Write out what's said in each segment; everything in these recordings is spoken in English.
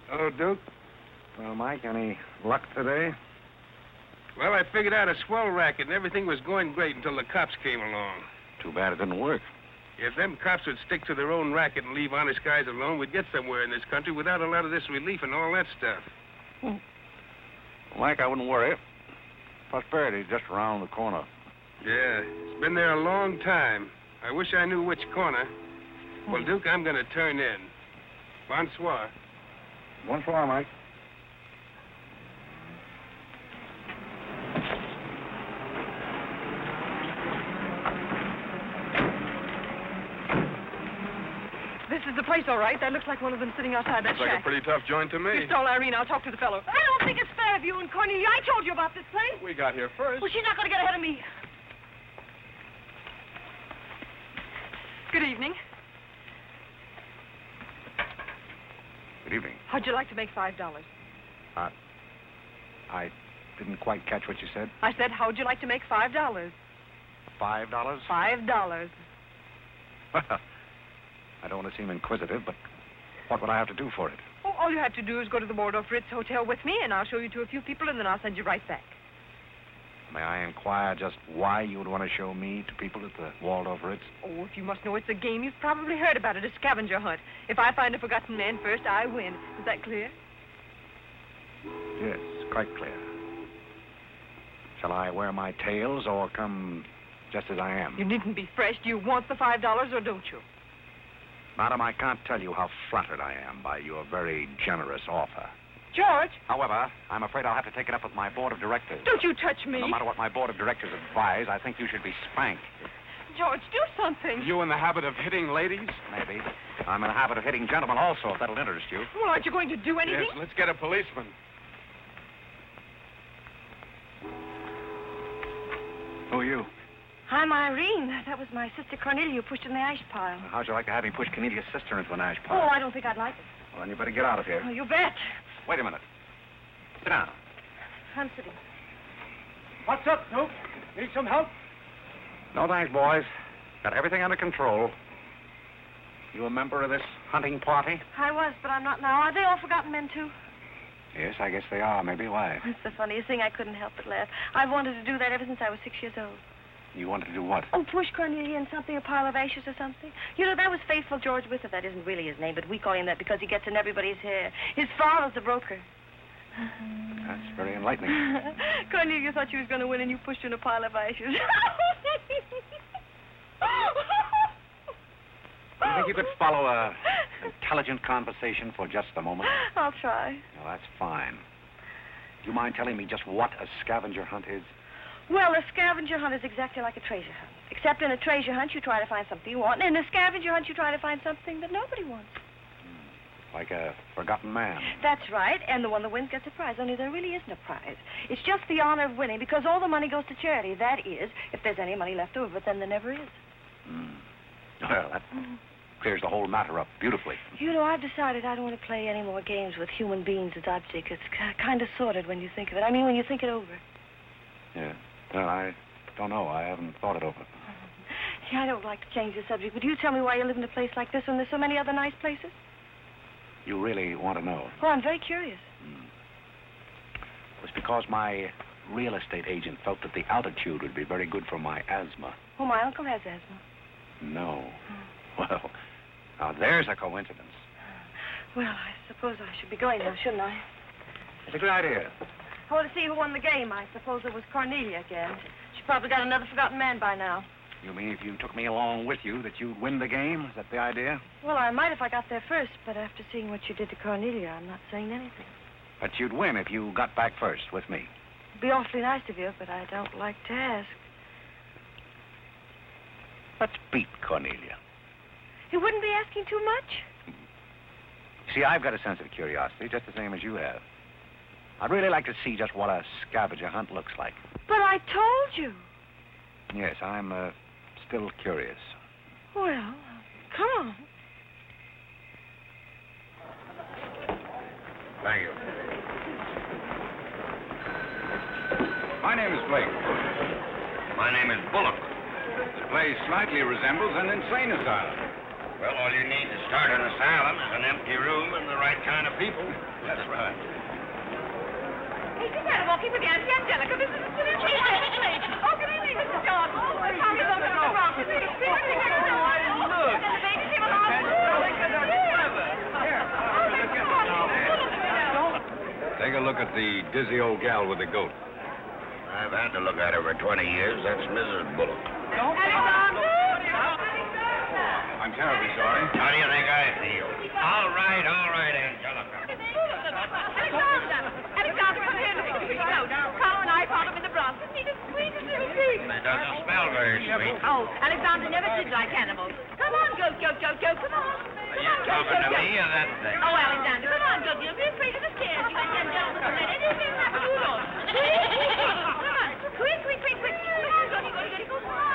Hello, Duke. Well, Mike, any luck today? Well, I figured out a swell racket, and everything was going great until the cops came along. Too bad it didn't work. If them cops would stick to their own racket and leave honest guys alone, we'd get somewhere in this country without a lot of this relief and all that stuff. Well, Mike, I wouldn't worry. Prosperity's just around the corner. Yeah, it's been there a long time. I wish I knew which corner. Well, Duke, I'm going to turn in. Bonsoir. Bonsoir, Mike. This is the place, all right. That looks like one of them sitting outside that Looks like shack. a pretty tough joint to me. You stole Irene. I'll talk to the fellow. I don't think it's fair of you and Cornelia. I told you about this place. We got here first. Well, she's not going to get ahead of me. Good evening. Good evening. How'd you like to make $5? I didn't quite catch what you said. I said, how'd you like to make $5? $5? $5. Well, I don't want to seem inquisitive, but what would I have to do for it? Oh, all you have to do is go to the Waldorf Ritz Hotel with me, and I'll show you to a few people, and then I'll send you right back. May I inquire just why you would want to show me to people at the Waldorf Ritz? Oh, if you must know it's a game, you've probably heard about it, a scavenger hunt. If I find a forgotten man first, I win. Is that clear? Yes, quite clear. Shall I wear my tails or come just as I am? You needn't be fresh. Do you want the $5 or don't you? Madam, I can't tell you how flattered I am by your very generous offer. George! However, I'm afraid I'll have to take it up with my board of directors. Don't you touch me! No matter what my board of directors advise, I think you should be spanked. George, do something. You in the habit of hitting ladies? Maybe. I'm in the habit of hitting gentlemen also, if that'll interest you. Well, aren't you going to do anything? Yes, let's get a policeman. Who are you? I'm Irene. That was my sister Cornelia who pushed in the ash pile. How'd you like to have me push Cornelia's sister into an ash Oh, pile? I don't think I'd like it. Well, then you better get out of here. Oh, you bet. Wait a minute. Sit down. I'm sitting. What's up, Duke? Need some help? No thanks, boys. Got everything under control. You a member of this hunting party? I was, but I'm not now. Are they all forgotten men, too? Yes, I guess they are. Maybe. Why? It's the funniest thing. I couldn't help but laugh. I've wanted to do that ever since I was 6 years old. You wanted to do what? Oh, push Cornelia in something, a pile of ashes or something. You know, that was Faithful George Wither. That isn't really his name, but we call him that because he gets in everybody's hair. His father's a broker. That's very enlightening. Cornelia thought she was going to win, and you pushed her in a pile of ashes. Do you think you could follow a intelligent conversation for just a moment? I'll try. Well, that's fine. Do you mind telling me just what a scavenger hunt is? Well, a scavenger hunt is exactly like a treasure hunt. Except in a treasure hunt, you try to find something you want, and in a scavenger hunt, you try to find something that nobody wants. Like a forgotten man. That's right, and the one that wins gets a prize, only there really isn't a prize. It's just the honor of winning, because all the money goes to charity. That is, if there's any money left over, but then there never is. Well, that clears the whole matter up beautifully. You know, I've decided I don't want to play any more games with human beings as objects. It's kind of sordid when you think of it. I mean, when you think it over. Yeah. Well, I don't know. I haven't thought it over. Yeah, I don't like to change the subject, but you tell me why you live in a place like this when there's so many other nice places? You really want to know? Oh, I'm very curious. It was because my real estate agent felt that the altitude would be very good for my asthma. Oh, my uncle has asthma. No. Well, now there's a coincidence. Well, I suppose I should be going now, shouldn't I? It's a good idea. I want to see who won the game. I suppose it was Cornelia again. She probably got another forgotten man by now. You mean if you took me along with you that you'd win the game? Is that the idea? Well, I might if I got there first, but after seeing what you did to Cornelia, I'm not saying anything. But you'd win if you got back first with me. It'd be awfully nice of you, but I don't like to ask. Let's beat Cornelia. You wouldn't be asking too much? See, I've got a sense of curiosity, just the same as you have. I'd really like to see just what a scavenger hunt looks like. But I told you. Yes, I'm still curious. Well, come on. Thank you. My name is Blake. My name is Bullock. The place slightly resembles an insane asylum. Well, all you need to start an asylum is an empty room and the right kind of people. That's right. Hey, just had a walking with Auntie Angelica. This is a silly place. Oh, good evening, Mr. George. Oh, my Tommy goes to the wrong. Look. And the baby came along. Take a look at the dizzy old gal with the goat. I've had to look at her for 20 years. That's Mrs. Bullock. I'm terribly sorry. How do you think I feel? All right, Angelica. Alexander, come here. Look at the goat. Carl and I found him in the Bronx. He's the sweetest little thing. It doesn't smell very sweet. Oh, Alexander never did like animals. Come on, goat. Come on. Are you talking to me or that thing? Oh, Alexander, come on, goat. You'll be afraid of the stairs. You and them gentlemen don't let anything happen to you, Lord. Come on. Quick. Come on, goaty. Come on.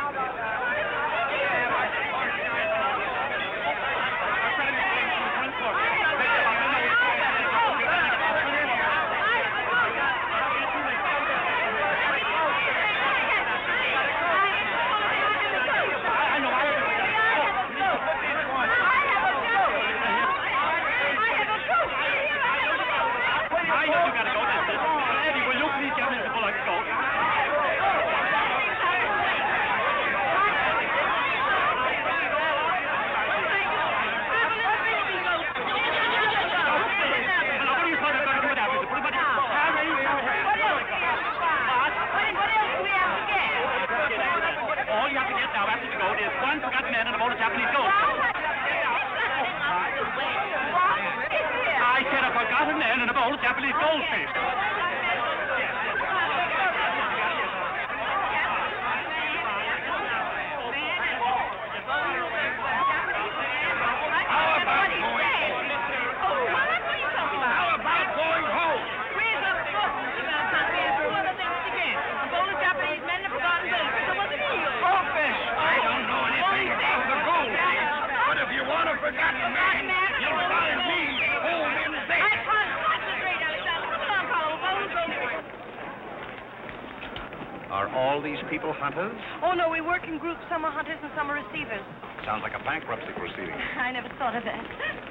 Are all these people hunters? Oh, no, we work in groups. Some are hunters and some are receivers. Sounds like a bankruptcy proceeding. I never thought of that.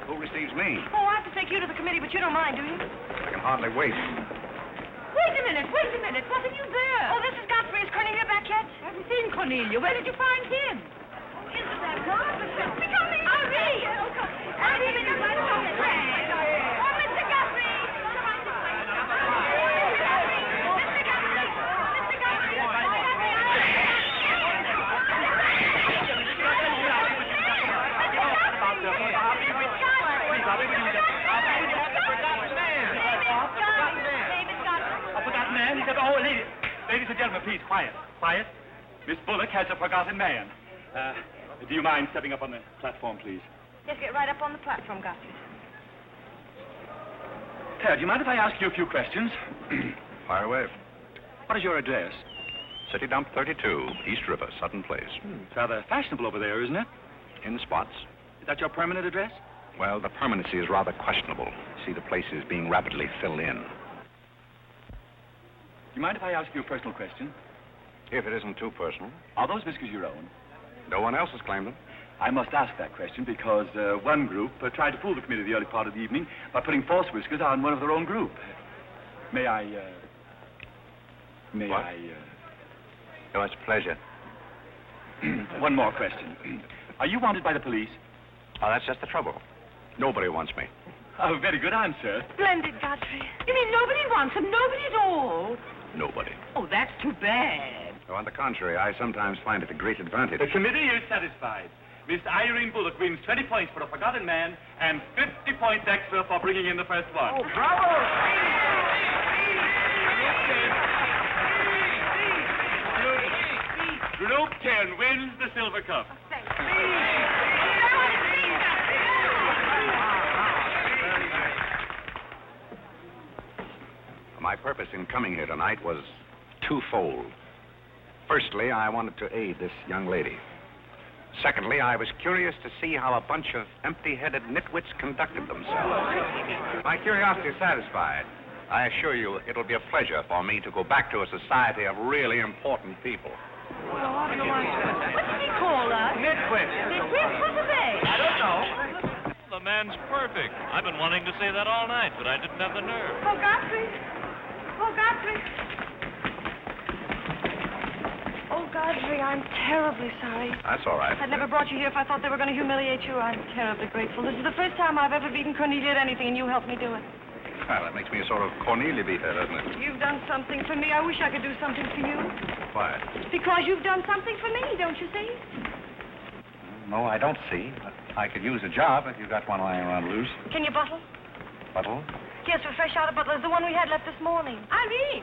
Who receives me? Oh, I have to take you to the committee, but you don't mind, do you? I can hardly wait. Wait a minute. What are you there? Oh, this is Godfrey. Is Cornelia back yet? I haven't seen Cornelia. Where did you find him? Into that car. Irene! Irene, you're right on the track. Oh, Mr. Godfrey! Ladies and gentlemen, please, quiet. Miss Bullock has a forgotten man. Do you mind stepping up on the platform, please? Just get right up on the platform, Godfrey. Do you mind if I ask you a few questions? Fire away. What is your address? City Dump 32, East River, Sutton Place. It's rather fashionable over there, isn't it? In spots. Is that your permanent address? Well, the permanency is rather questionable. See, the place is being rapidly filled in. Do you mind if I ask you a personal question? If it isn't too personal. Are those whiskers your own? No one else has claimed them. I must ask that question because one group tried to fool the committee the early part of the evening by putting false whiskers on one of their own group. May I... What? Oh, it's a pleasure. One more question. Are you wanted by the police? Oh, that's just the trouble. Nobody wants me. Oh, very good answer. Splendid, Godfrey. You mean nobody wants him? Nobody at all? Nobody. Oh, that's too bad. Oh, on the contrary, I sometimes find it a great advantage. The committee is satisfied. Miss Irene Bullock wins 20 points for a forgotten man and 50 points extra for bringing in the first one. Oh, bravo! Group 10 wins the silver cup. My purpose in coming here tonight was twofold. Firstly, I wanted to aid this young lady. Secondly, I was curious to see how a bunch of empty-headed nitwits conducted themselves. My curiosity satisfied, I assure you it'll be a pleasure for me to go back to a society of really important people. Well, what do you want? What did he call us? Nitwits. Nitwits? What are they? I don't know. The man's perfect. I've been wanting to say that all night, but I didn't have the nerve. Oh, Godfrey. Oh, Godfrey. Oh, Godfrey, I'm terribly sorry. That's all right. I'd never brought you here if I thought they were going to humiliate you. I'm terribly grateful. This is the first time I've ever beaten Cornelia at anything, and you helped me do it. Well, that makes me a sort of Cornelia beater, doesn't it? You've done something for me. I wish I could do something for you. Why? Because you've done something for me, don't you see? No, I don't see. But I could use a job if you got one lying around loose. Can you bottle? Buttle? Yes, we're fresh out of Butler's, the one we had left this morning. Irene.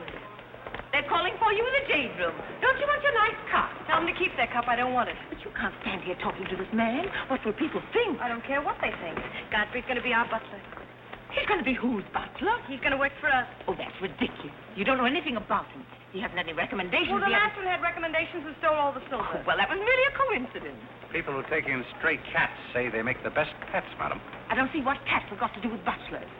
They're calling for you in the jade room. Don't you want your nice cup? Tell them to keep their cup. I don't want it. But you can't stand here talking to this man. What will people think? I don't care what they think. Godfrey's going to be our butler. He's going to be whose butler? He's going to work for us. Oh, that's ridiculous. You don't know anything about him. He hasn't any recommendations. Well, the He last hasn't- one had recommendations and stole all the silver. Oh, well, that was merely a coincidence. People who take in stray cats say they make the best pets, madam. I don't see what cats have got to do with butlers.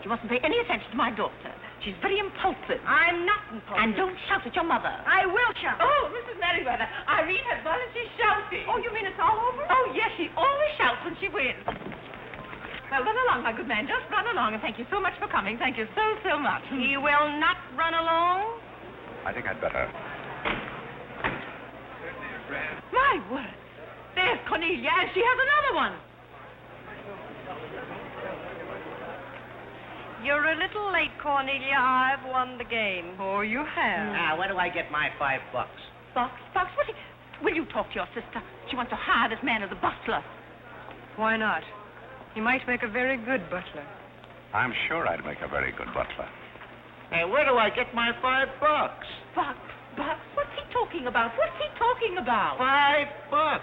You mustn't pay any attention to my daughter. She's very impulsive. I'm not impulsive. And don't shout at your mother. I will shout. Oh, Mrs. Merriweather, Irene has won and she's shouting. Oh, you mean it's all over? Oh, yes, she always shouts when she wins. Well, run along, my good man. Just run along, and thank you so much for coming. Thank you so, so much. He will not run along. I think I'd better. My word. There's Cornelia, and she has another one. You're a little late, Cornelia. I've won the game. Oh, you have. Now, where do I get my $5? Box, what? Will you talk to your sister? She wants to hire this man as a butler. Why not? He might make a very good butler. I'm sure I'd make a very good butler. Hey, where do I get my $5? Box, what's he talking about? What's he talking about? $5.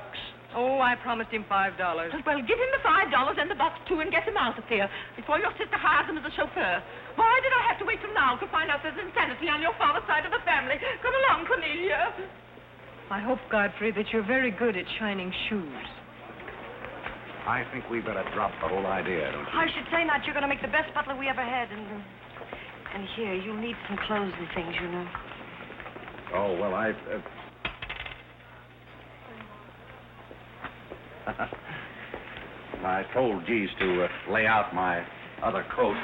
Oh, I promised him $5. Well, give him the $5 and the box, too, and get him out of here before your sister hires him as a chauffeur. Why did I have to wait till now to find out there's insanity on your father's side of the family? Come along, Cornelia. I hope, Godfrey, that you're very good at shining shoes. I think we better drop the whole idea, don't you? I should say not. You're going to make the best butler we ever had. And here, you'll need some clothes and things, you know. Oh, well, I told Geese to lay out my other coat.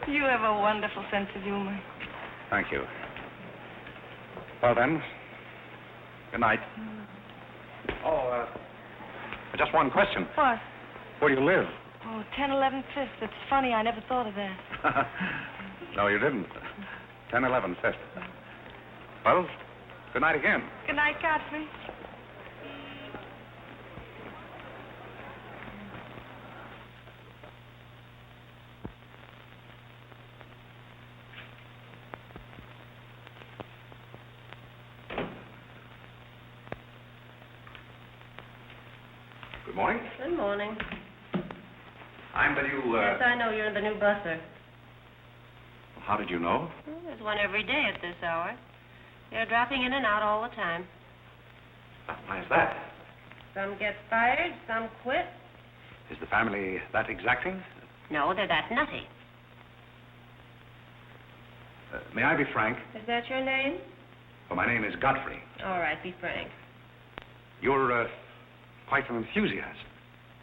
You have a wonderful sense of humor. Thank you. Well, then, good night. Oh, just one question. What? Where do you live? Oh, 1011 Fifth. It's funny. I never thought of that. No, you didn't. 1011 Fifth. Well, good night again. Good night, Godfrey. Good morning. Good morning. I'm the new, Yes, I know you're the new butler. How did you know? Well, there's one every day at this hour. They're dropping in and out all the time. Why is that? Some get fired, some quit. Is the family that exacting? No, they're that nutty. May I be frank? Is that your name? Well, my name is Godfrey. All right, be frank. You're, quite an enthusiast.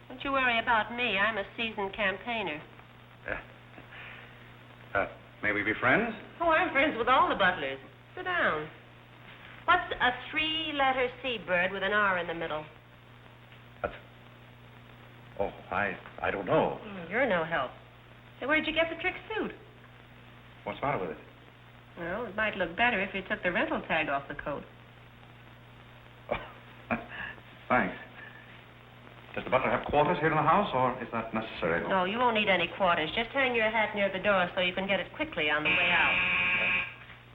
Don't you worry about me. I'm a seasoned campaigner. May we be friends? Oh, I'm friends with all the butlers. Sit down. What's a three-letter seabird with an R in the middle? Oh, I don't know. You're no help. Say, where'd you get the trick suit? What's the matter with it? Well, it might look better if you took the rental tag off the coat. Oh, thanks. Does the butler have quarters here in the house, or is that necessary? No, you won't need any quarters. Just hang your hat near the door so you can get it quickly on the way out.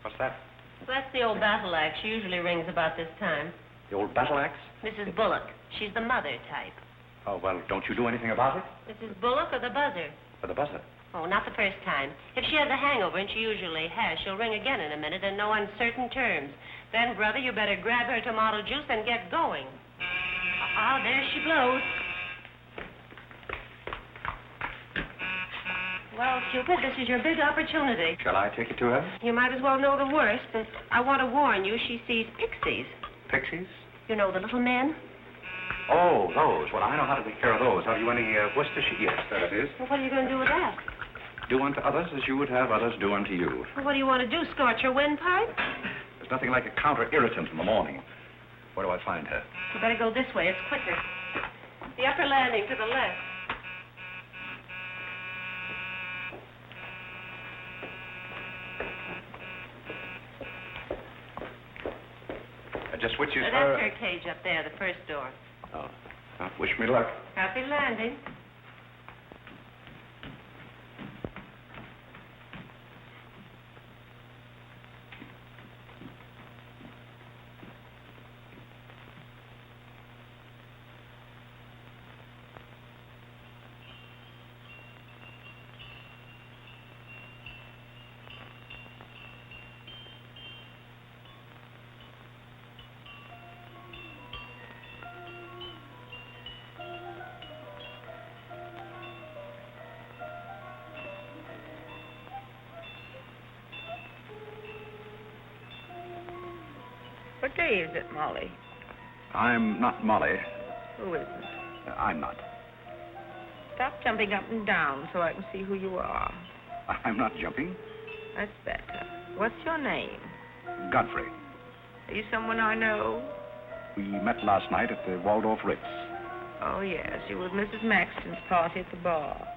What's that? Well, that's the old battle axe. She usually rings about this time. The old battle axe? Mrs. Bullock. She's the mother type. Oh, well, don't you do anything about it? Mrs. Bullock or the buzzer? For the buzzer. Oh, not the first time. If she has a hangover, and she usually has, she'll ring again in a minute in no uncertain terms. Then, brother, you better grab her tomato juice and get going. There she blows. Well, Cupid, this is your big opportunity. Shall I take you to her? You might as well know the worst, but I want to warn you, she sees pixies. Pixies? You know, the little men? Oh, those. Well, I know how to take care of those. Have you any Worcestershire? Yes, that it is. Well, what are you going to do with that? Do unto others as you would have others do unto you. Well, what do you want to do, scorch your windpipe? There's nothing like a counter-irritant in the morning. Where do I find her? You better go this way, it's quicker. The upper landing to the left. Just which is That's her... her cage up there, the first door. Oh. Well, wish me luck. Happy landing. What day is it, Molly? I'm not Molly. Who isn't? I'm not. Stop jumping up and down so I can see who you are. I'm not jumping. That's better. What's your name? Godfrey. Are you someone I know? We met last night at the Waldorf Ritz. Oh, yes. You were at Mrs. Maxton's party at the bar.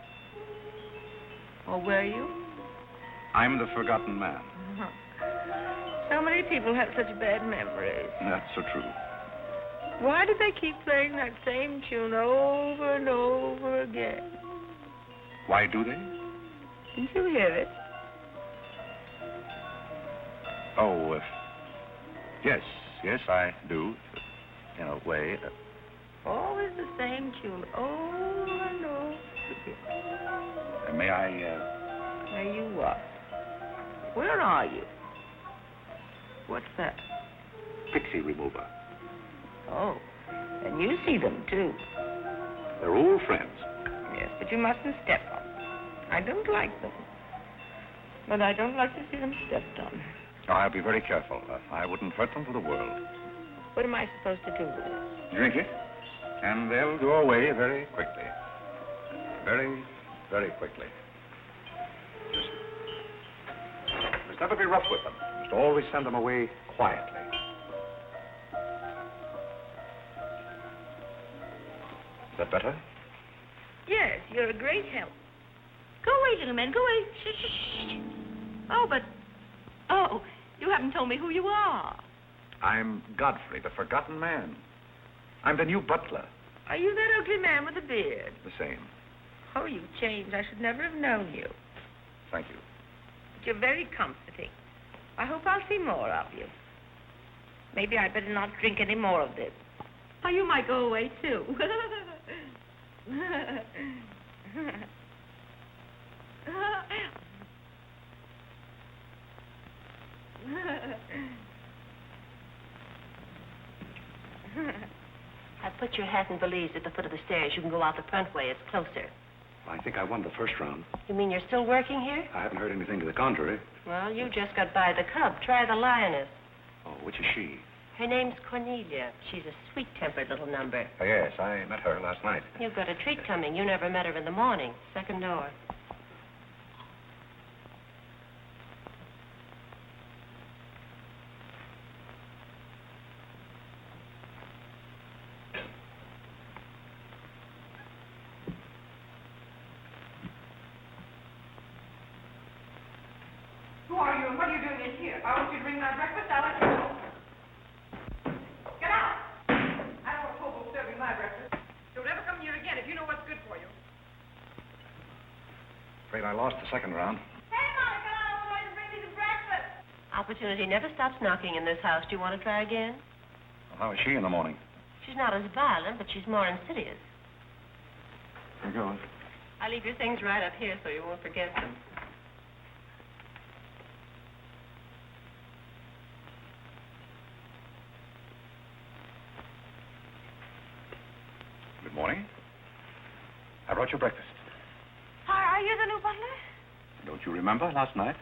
Or were you? I'm the forgotten man. Uh-huh. So many people have such bad memories. That's so true. Why do they keep playing that same tune over and over again? Why do they? Didn't you hear it? Oh, yes, I do. In a way. Always the same tune, over and over again. May I, May you what? Where are you? What's that? Pixie remover. Oh, and you see them, too. They're old friends. Yes, but you mustn't step on them. I don't like them. But I don't like to see them stepped on. Oh, I'll be very careful. I wouldn't hurt them for the world. What am I supposed to do with it? Drink it, and they'll go away very quickly. Very, very quickly. Just never be rough with them. Just always send them away quietly. Is that better? Yes, you're a great help. Go away, gentlemen, go away. Shh, shh, shh. Oh, but... Oh, you haven't told me who you are. I'm Godfrey, the forgotten man. I'm the new butler. Are you that ugly man with the beard? The same. Oh, you've changed. I should never have known you. Thank you. But you're very comforting. I hope I'll see more of you. Maybe I'd better not drink any more of this. Oh, you might go away, too. I put your hat and valise at the foot of the stairs. You can go out the front way. It's closer. I think I won the first round. You mean you're still working here? I haven't heard anything to the contrary. Well, you just got by the cub. Try the lioness. Oh, which is she? Her name's Cornelia. She's a sweet-tempered little number. Oh, yes, I met her last night. You've got a treat coming. You never met her in the morning. Second door. Who are you and what are you doing in here? If I want you to bring my breakfast, I'll let you know. Get out! I don't want hobo serving my breakfast. Don't ever come here again if you know what's good for you. Afraid I lost the second round. Hey, Molly, come on over and bring me some breakfast. Opportunity never stops knocking in this house. Do you want to try again? Well, how is she in the morning? She's not as violent, but she's more insidious. Here goes. I'll leave your things right up here so you won't forget them. Good morning. I brought you breakfast. Are you the new butler? Don't you remember last night?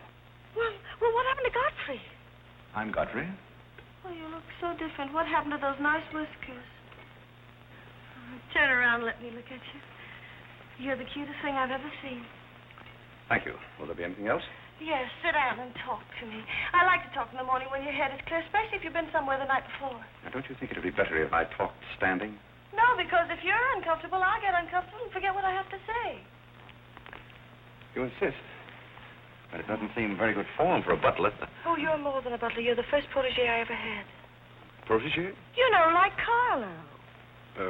Well, what happened to Godfrey? I'm Godfrey. Oh, you look so different. What happened to those nice whiskers? Oh, turn around and let me look at you. You're the cutest thing I've ever seen. Thank you. Will there be anything else? Yes, sit down and talk to me. I like to talk in the morning when your head is clear, especially if you've been somewhere the night before. Now, don't you think it would be better if I talked standing? No, because if you're uncomfortable, I'll get uncomfortable and forget what I have to say. You insist. But it doesn't seem very good form for a butler. Oh, you're more than a butler. You're the first protege I ever had. Protege? You know, like Carlo.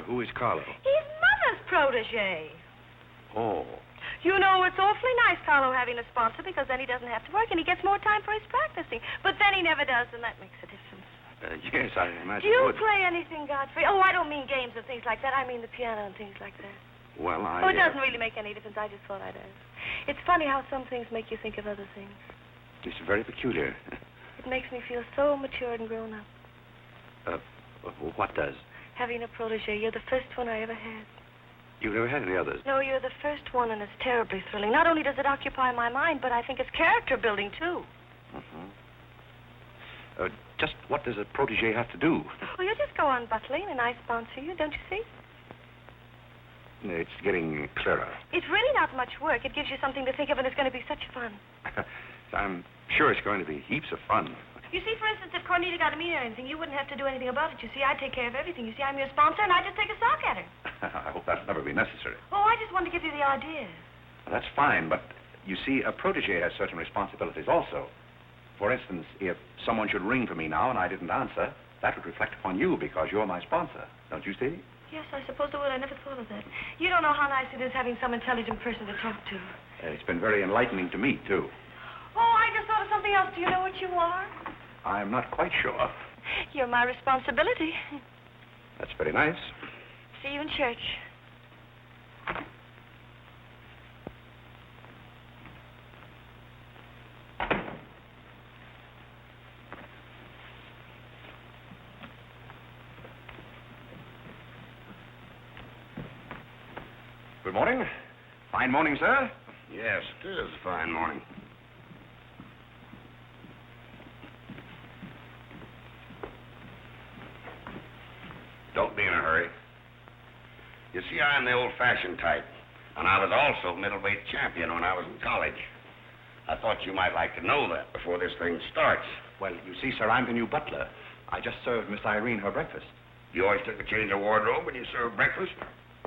Who is Carlo? He's Mother's protege. Oh. You know, it's awfully nice, Carlo, having a sponsor, because then he doesn't have to work and he gets more time for his practicing. But then he never does, and that makes a difference. Yes, I imagine Do you it would. play anything, Godfrey? Oh, I don't mean games and things like that. I mean the piano and things like that. Well, Oh, it doesn't really make any difference. I just thought I'd ask. It's funny how some things make you think of other things. It's very peculiar. It makes me feel so mature and grown up. What does? Having a protege. You're the first one I ever had. You've never had any others? No, you're the first one, and it's terribly thrilling. Not only does it occupy my mind, but I think it's character building, too. Just what does a protege have to do? Well, you just go on butling, and I sponsor you, don't you see? It's getting clearer. It's really not much work. It gives you something to think of, and it's going to be such fun. I'm sure it's going to be heaps of fun. You see, for instance, if Cornelia got a meet or anything, you wouldn't have to do anything about it. You see, I take care of everything. You see, I'm your sponsor, and I just take a sock at her. I hope that'll never be necessary. Oh, I just wanted to give you the idea. Well, that's fine, but you see, a protege has certain responsibilities also. For instance, if someone should ring for me now and I didn't answer, that would reflect upon you because you're my sponsor. Don't you see? Yes, I suppose it would. I never thought of that. You don't know how nice it is having some intelligent person to talk to. It's been very enlightening to me, too. Oh, I just thought of something else. Do you know what you are? I'm not quite sure. You're my responsibility. That's very nice. See you in church. Good morning. Fine morning, sir. Yes, it is a fine morning. Don't be in a hurry. You see, I'm the old-fashioned type, and I was also middleweight champion when I was in college. I thought you might like to know that before this thing starts. Well, you see, sir, I'm the new butler. I just served Miss Irene her breakfast. You always took a change of wardrobe when you served breakfast?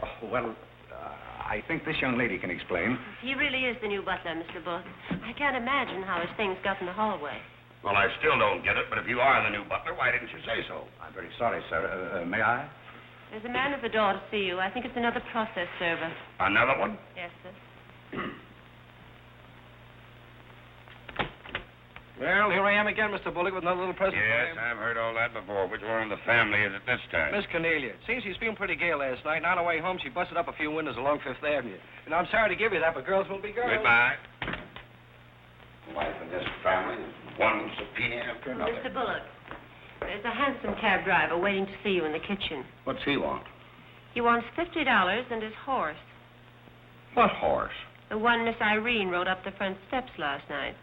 Oh, well, I think this young lady can explain. He really is the new butler, Mr. Bullock. I can't imagine how his things got in the hallway. Well, I still don't get it, but if you are the new butler, why didn't you say so? I'm very sorry, sir. May I? There's a man at the door to see you. I think it's another process server. Another one? Yes, sir. Well, here I am again, Mr. Bullock, with another little present Yes, for you. I've heard all that before. Which one in the family is it this time? Miss Cornelia. Seems she's feeling pretty gay last night, and on her way home, she busted up a few windows along Fifth Avenue. And I'm sorry to give you that, but girls will be girls. Goodbye. Life in this family is one subpoena after another. Mr. Bullock, there's a hansom cab driver waiting to see you in the kitchen. What's he want? He wants $50 and his horse. What horse? The one Miss Irene rode up the front steps last night.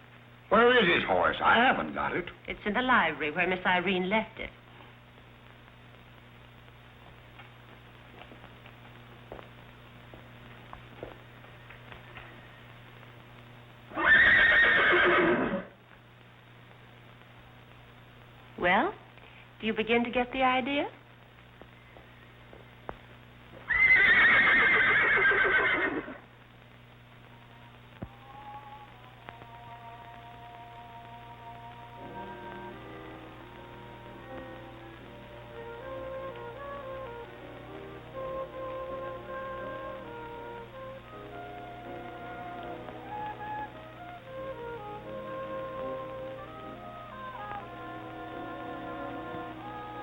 Where is his horse? I haven't got it. It's in the library where Miss Irene left it. Well, do you begin to get the idea?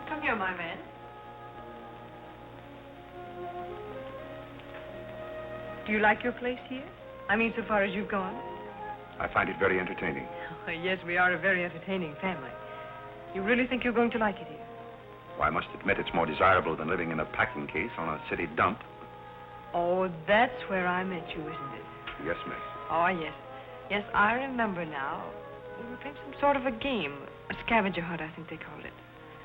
Come here, my man. Do you like your place here? I mean, so far as you've gone? I find it very entertaining. Oh, yes, we are a very entertaining family. You really think you're going to like it here? Well, I must admit it's more desirable than living in a packing case on a city dump. Oh, that's where I met you, isn't it? Yes, miss. Oh, yes. Yes, I remember now. We were playing some sort of a game. A scavenger hunt, I think they called it.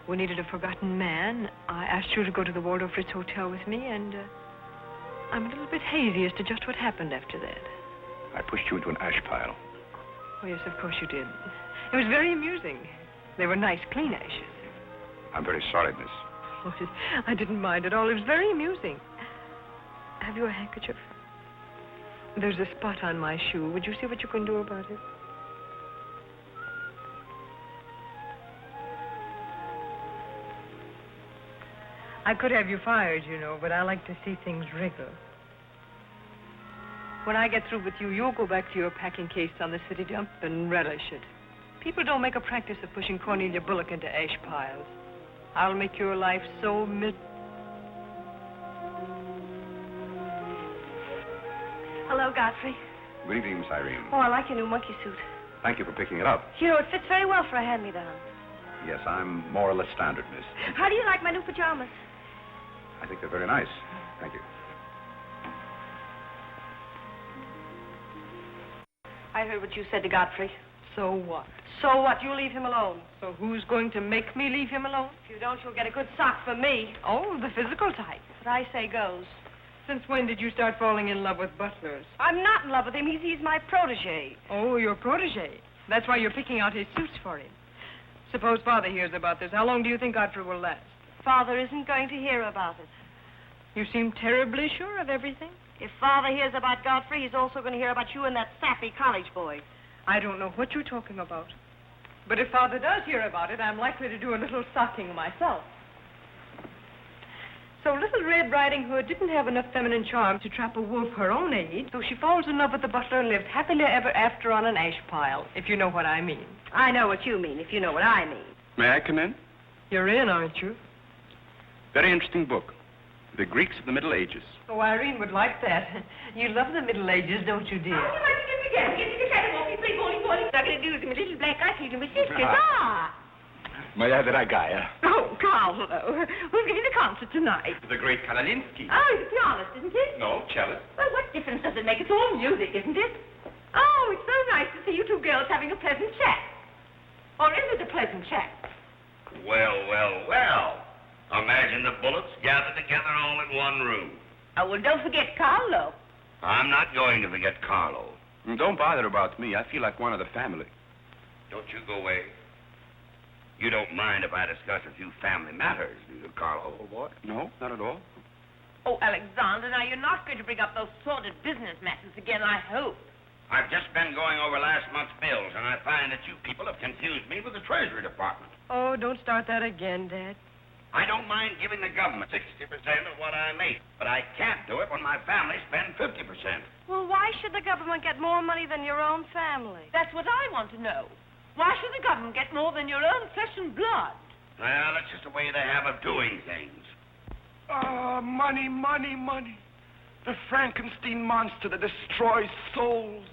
We needed a forgotten man. I asked you to go to the Waldorf Ritz Hotel with me, and I'm a little bit hazy as to just what happened after that. I pushed you into an ash pile. Oh, yes, of course you did. It was very amusing. They were nice, clean ashes. I'm very sorry, miss. Oh, I didn't mind at all. It was very amusing. Have you a handkerchief? There's a spot on my shoe. Would you see what you can do about it? I could have you fired, you know, but I like to see things wriggle. When I get through with you, you'll go back to your packing case on the city dump and relish it. People don't make a practice of pushing Cornelia Bullock into ash piles. I'll make your life so Hello, Godfrey. Good evening, Miss Irene. Oh, I like your new monkey suit. Thank you for picking it up. You know, it fits very well for a hand-me-down. Yes, I'm more or less standard, miss. How do you like my new pajamas? I think they're very nice. Thank you. I heard what you said to Godfrey. So what? So what? You leave him alone. So who's going to make me leave him alone? If you don't, you'll get a good sock from me. Oh, the physical type. What I say goes. Since when did you start falling in love with butlers? I'm not in love with him. He's my protege. Oh, your protege. That's why you're picking out his suits for him. Suppose Father hears about this. How long do you think Godfrey will last? Father isn't going to hear about it. You seem terribly sure of everything. If Father hears about Godfrey, he's also going to hear about you and that sappy college boy. I don't know what you're talking about. But if Father does hear about it, I'm likely to do a little socking myself. So Little Red Riding Hood didn't have enough feminine charm to trap a wolf her own age, so she falls in love with the butler and lived happily ever after on an ash pile, if you know what I mean. I know what you mean, if you know what I mean. May I come in? You're in, aren't you? Very interesting book. The Greeks of the Middle Ages. Oh, Irene would like that. You love the Middle Ages, don't you, dear? Oh, you might get me again. Get the cat walking, play bowling. I'm going to do with my little black eye to my sisters. May I have that guy? Oh, Carlo. Who's giving the concert tonight? The great Kalalinsky. Oh, he's a pianist, isn't he? No, cellist. Well, what difference does it make? It's all music, isn't it? Oh, it's so nice to see you two girls having a pleasant chat. Or is it a pleasant chat? Well, well, well. Imagine the Bullocks gathered together all in one room. Oh, well, don't forget Carlo. I'm not going to forget Carlo. Don't bother about me. I feel like one of the family. Don't you go away. You don't mind if I discuss a few family matters, do you, Carlo? What? No, not at all. Oh, Alexander, now you're not going to bring up those sordid business matters again, I hope. I've just been going over last month's bills, and I find that you people have confused me with the Treasury Department. Oh, don't start that again, Dad. I don't mind giving the government 60% of what I make, but I can't do it when my family spends 50%. Well, why should the government get more money than your own family? That's what I want to know. Why should the government get more than your own flesh and blood? Well, that's just the way they have of doing things. Money, money, money. The Frankenstein monster that destroys souls.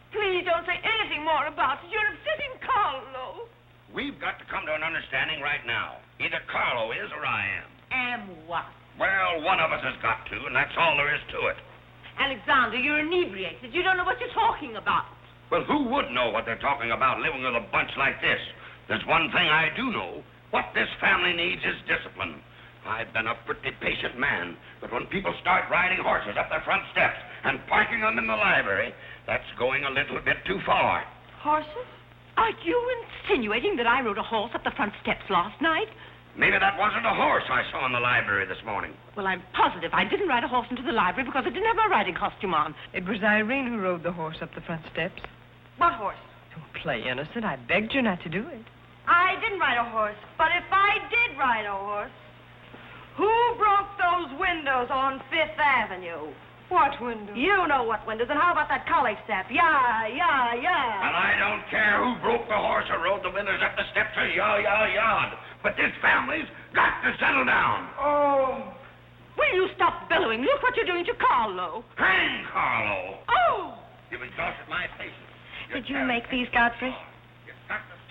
Please don't say anything more about it. You're upsetting Carlo. We've got to come to an understanding right now. Either Carlo is or I am. And what? Well, one of us has got to, and that's all there is to it. Alexander, you're inebriated. You don't know what you're talking about. Well, who would know what they're talking about living with a bunch like this? There's one thing I do know. What this family needs is discipline. I've been a pretty patient man, but when people start riding horses up their front steps and parking them in the library, that's going a little bit too far. Horses? Are you insinuating that I rode a horse up the front steps last night? Maybe that wasn't a horse I saw in the library this morning. Well, I'm positive I didn't ride a horse into the library because I didn't have my riding costume on. It was Irene who rode the horse up the front steps. What horse? Don't play innocent. I begged you not to do it. I didn't ride a horse, but if I did ride a horse, who broke those windows on Fifth Avenue? What windows? You know what windows, and how about that college staff? Yeah. And I don't care who broke the horse or rode the windows up the steps or yard. But this family's got to settle down. Oh. Will you stop bellowing? Look what you're doing to Carlo. Hang Carlo. Oh! You've exhausted my patience. Did you make these, Godfrey?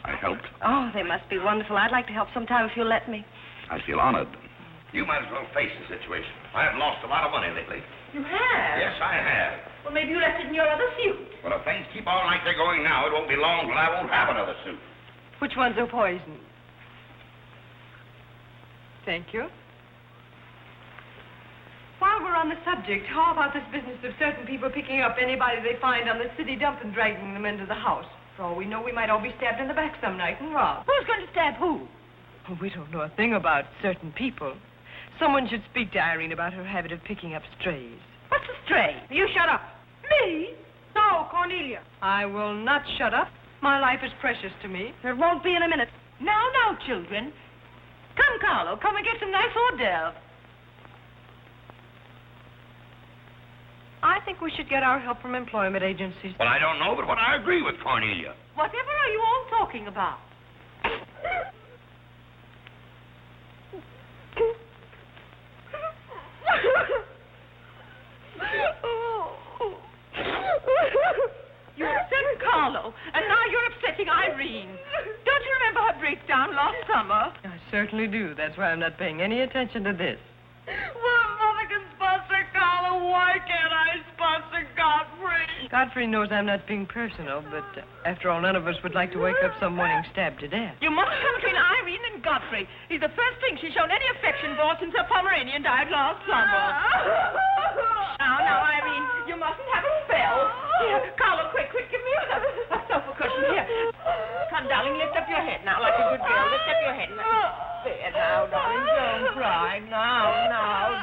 I helped. Oh, they must be wonderful. I'd like to help sometime if you'll let me. I feel honored. You might as well face the situation. I have lost a lot of money lately. You have? Yes, I have. Well, maybe you left it in your other suit. Well, if things keep on like they're going now, it won't be long till I won't have another suit. Which ones are poisoned? Thank you. While we're on the subject, how about this business of certain people picking up anybody they find on the city dump and dragging them into the house? For all we know, we might all be stabbed in the back some night and robbed. Who's going to stab who? Well, we don't know a thing about certain people. Someone should speak to Irene about her habit of picking up strays. What's a stray? You shut up. Me? No, Cornelia. I will not shut up. My life is precious to me. It won't be in a minute. Now, children. Come, Carlo, come and get some nice hors d'oeuvres. I think we should get our help from employment agencies. Well, I don't know, but what I agree with Cornelia. Whatever are you all talking about? You upset Carlo, and now you're upsetting Irene. Don't you remember her breakdown last summer? I certainly do. That's why I'm not paying any attention to this. Well, Mother can sponsor Carlo. Why can't I sponsor Godfrey? Godfrey knows I'm not being personal, but after all, none of us would like to wake up some morning stabbed to death. You mustn't come between Irene and Godfrey. He's the first thing she's shown any affection for since her Pomeranian died last summer. Now, Irene, you mustn't have a spell. Here, Carlo, quick, give me a sofa cushion. Here. Come, darling, lift up your head now like a good girl. Lift up your head. There now, darling, don't cry. Now,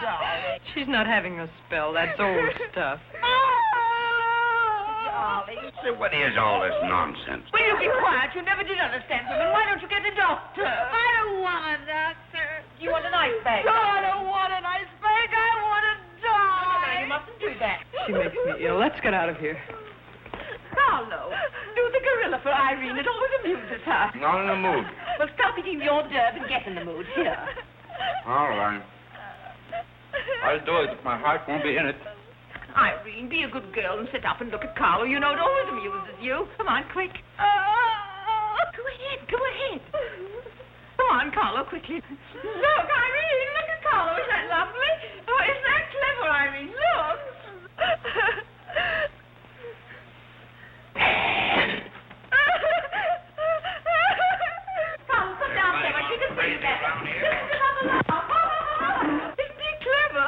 darling. She's not having a spell. That's old stuff. Darling. So what is all this nonsense? Will you be quiet? You never did understand women. Why don't you get a doctor? I don't want a doctor. You want an ice bag? No, I don't want an ice bag. I want to die. No, you mustn't do that. She makes me ill. Let's get out of here. Carlo, do the gorilla for Irene. It always amuses her. Not in the mood. Well, stop eating the hors d'oeuvre and get in the mood. Here. All right. I'll do it if my heart won't be in it. Irene, be a good girl and sit up and look at Carlo. You know it always amuses you. Come on, quick. Go ahead. Come on, Carlo, quickly. Look, Irene, look at Carlo. Isn't that lovely? Oh, isn't that clever, Irene? Look. Carlo, come down there. She can see that. Isn't he clever?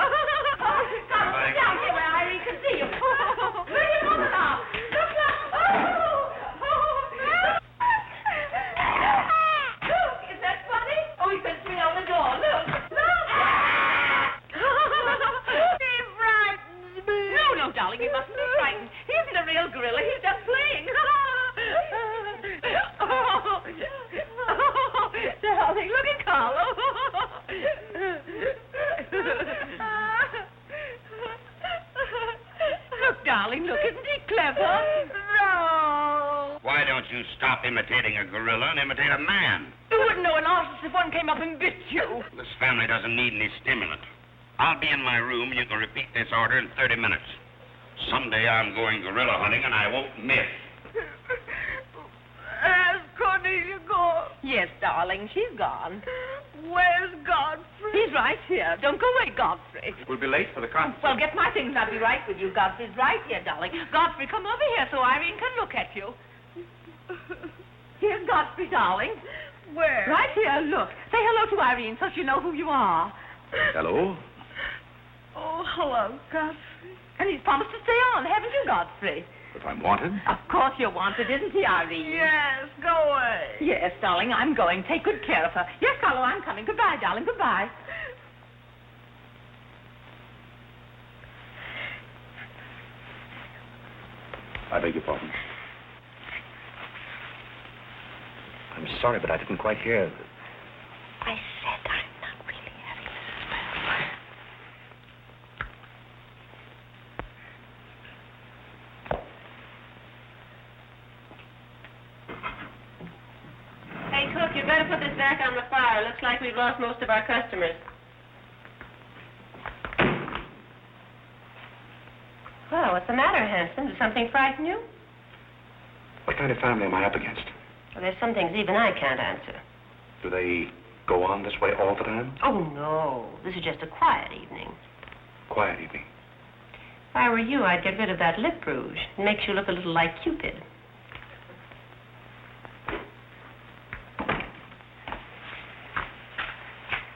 Carlo, come down here where Irene can see you. Look at Mother now. Look. Look, is that funny? Oh, he can swing on the door. Look. He frightens me. No, darling, you mustn't be frightened. He isn't a real gorilla. He's just playing. Darling, look at Carlo. Look, darling, look. Isn't he clever? No. Why don't you stop imitating a gorilla and imitate a man? You wouldn't know an artist if one came up and bit you. This family doesn't need any stimulant. I'll be in my room and you can repeat this order in 30 minutes. Someday I'm going gorilla hunting and I won't miss. Has Cornelia gone? Yes, darling, she's gone. Where's Godfrey? He's right here. Don't go away, Godfrey. We'll be late for the concert. Well, get my things and I'll be right with you. Godfrey's right here, darling. Godfrey, come over here so Irene can look at you. Here's Godfrey, darling. Where? Right here, look. Say hello to Irene so she'll know who you are. Hello? Oh, hello, Godfrey. And he's promised to stay on, haven't you, Godfrey? If I'm wanted? Of course you're wanted, isn't he, Irene? Yes, go away. Yes, darling, I'm going. Take good care of her. Yes, Carlo, I'm coming. Goodbye, darling. Goodbye. I beg your pardon. I'm sorry, but I didn't quite hear. I said I'm not really having a spell. Hey, cook, you better put this back on the fire. Looks like we've lost most of our customers. Well, what's the matter, Hanson? Did something frighten you? What kind of family am I up against? Well, there's some things even I can't answer. Do they go on this way all the time? Oh, no. This is just a quiet evening. Quiet evening. If I were you, I'd get rid of that lip rouge. It makes you look a little like Cupid.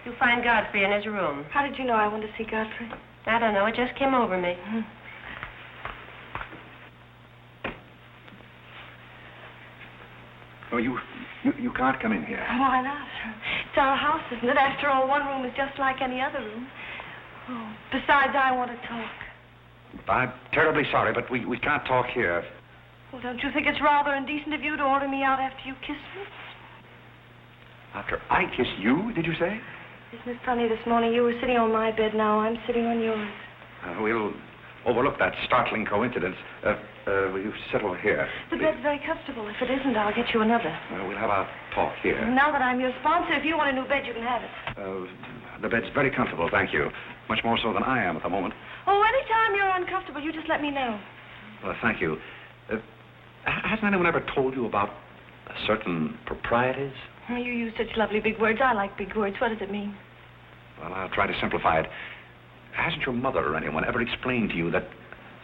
You'll find Godfrey in his room. How did you know I wanted to see Godfrey? I don't know. It just came over me. Oh, you can't come in here. Why not? It's our house, isn't it? After all, one room is just like any other room. Oh, besides, I want to talk. I'm terribly sorry, but we can't talk here. Well, don't you think it's rather indecent of you to order me out after you kiss me? After I kiss you, did you say? Isn't it funny, this morning you were sitting on my bed, now I'm sitting on yours. We'll overlook that startling coincidence. Will you sit over here? The bed's very comfortable. If it isn't, I'll get you another. We'll have our talk here. Now that I'm your sponsor, if you want a new bed, you can have it. The bed's very comfortable, thank you. Much more so than I am at the moment. Oh, anytime you're uncomfortable, you just let me know. Well, thank you. Hasn't anyone ever told you about certain proprieties? Oh, you use such lovely big words. I like big words. What does it mean? Well, I'll try to simplify it. Hasn't your mother or anyone ever explained to you that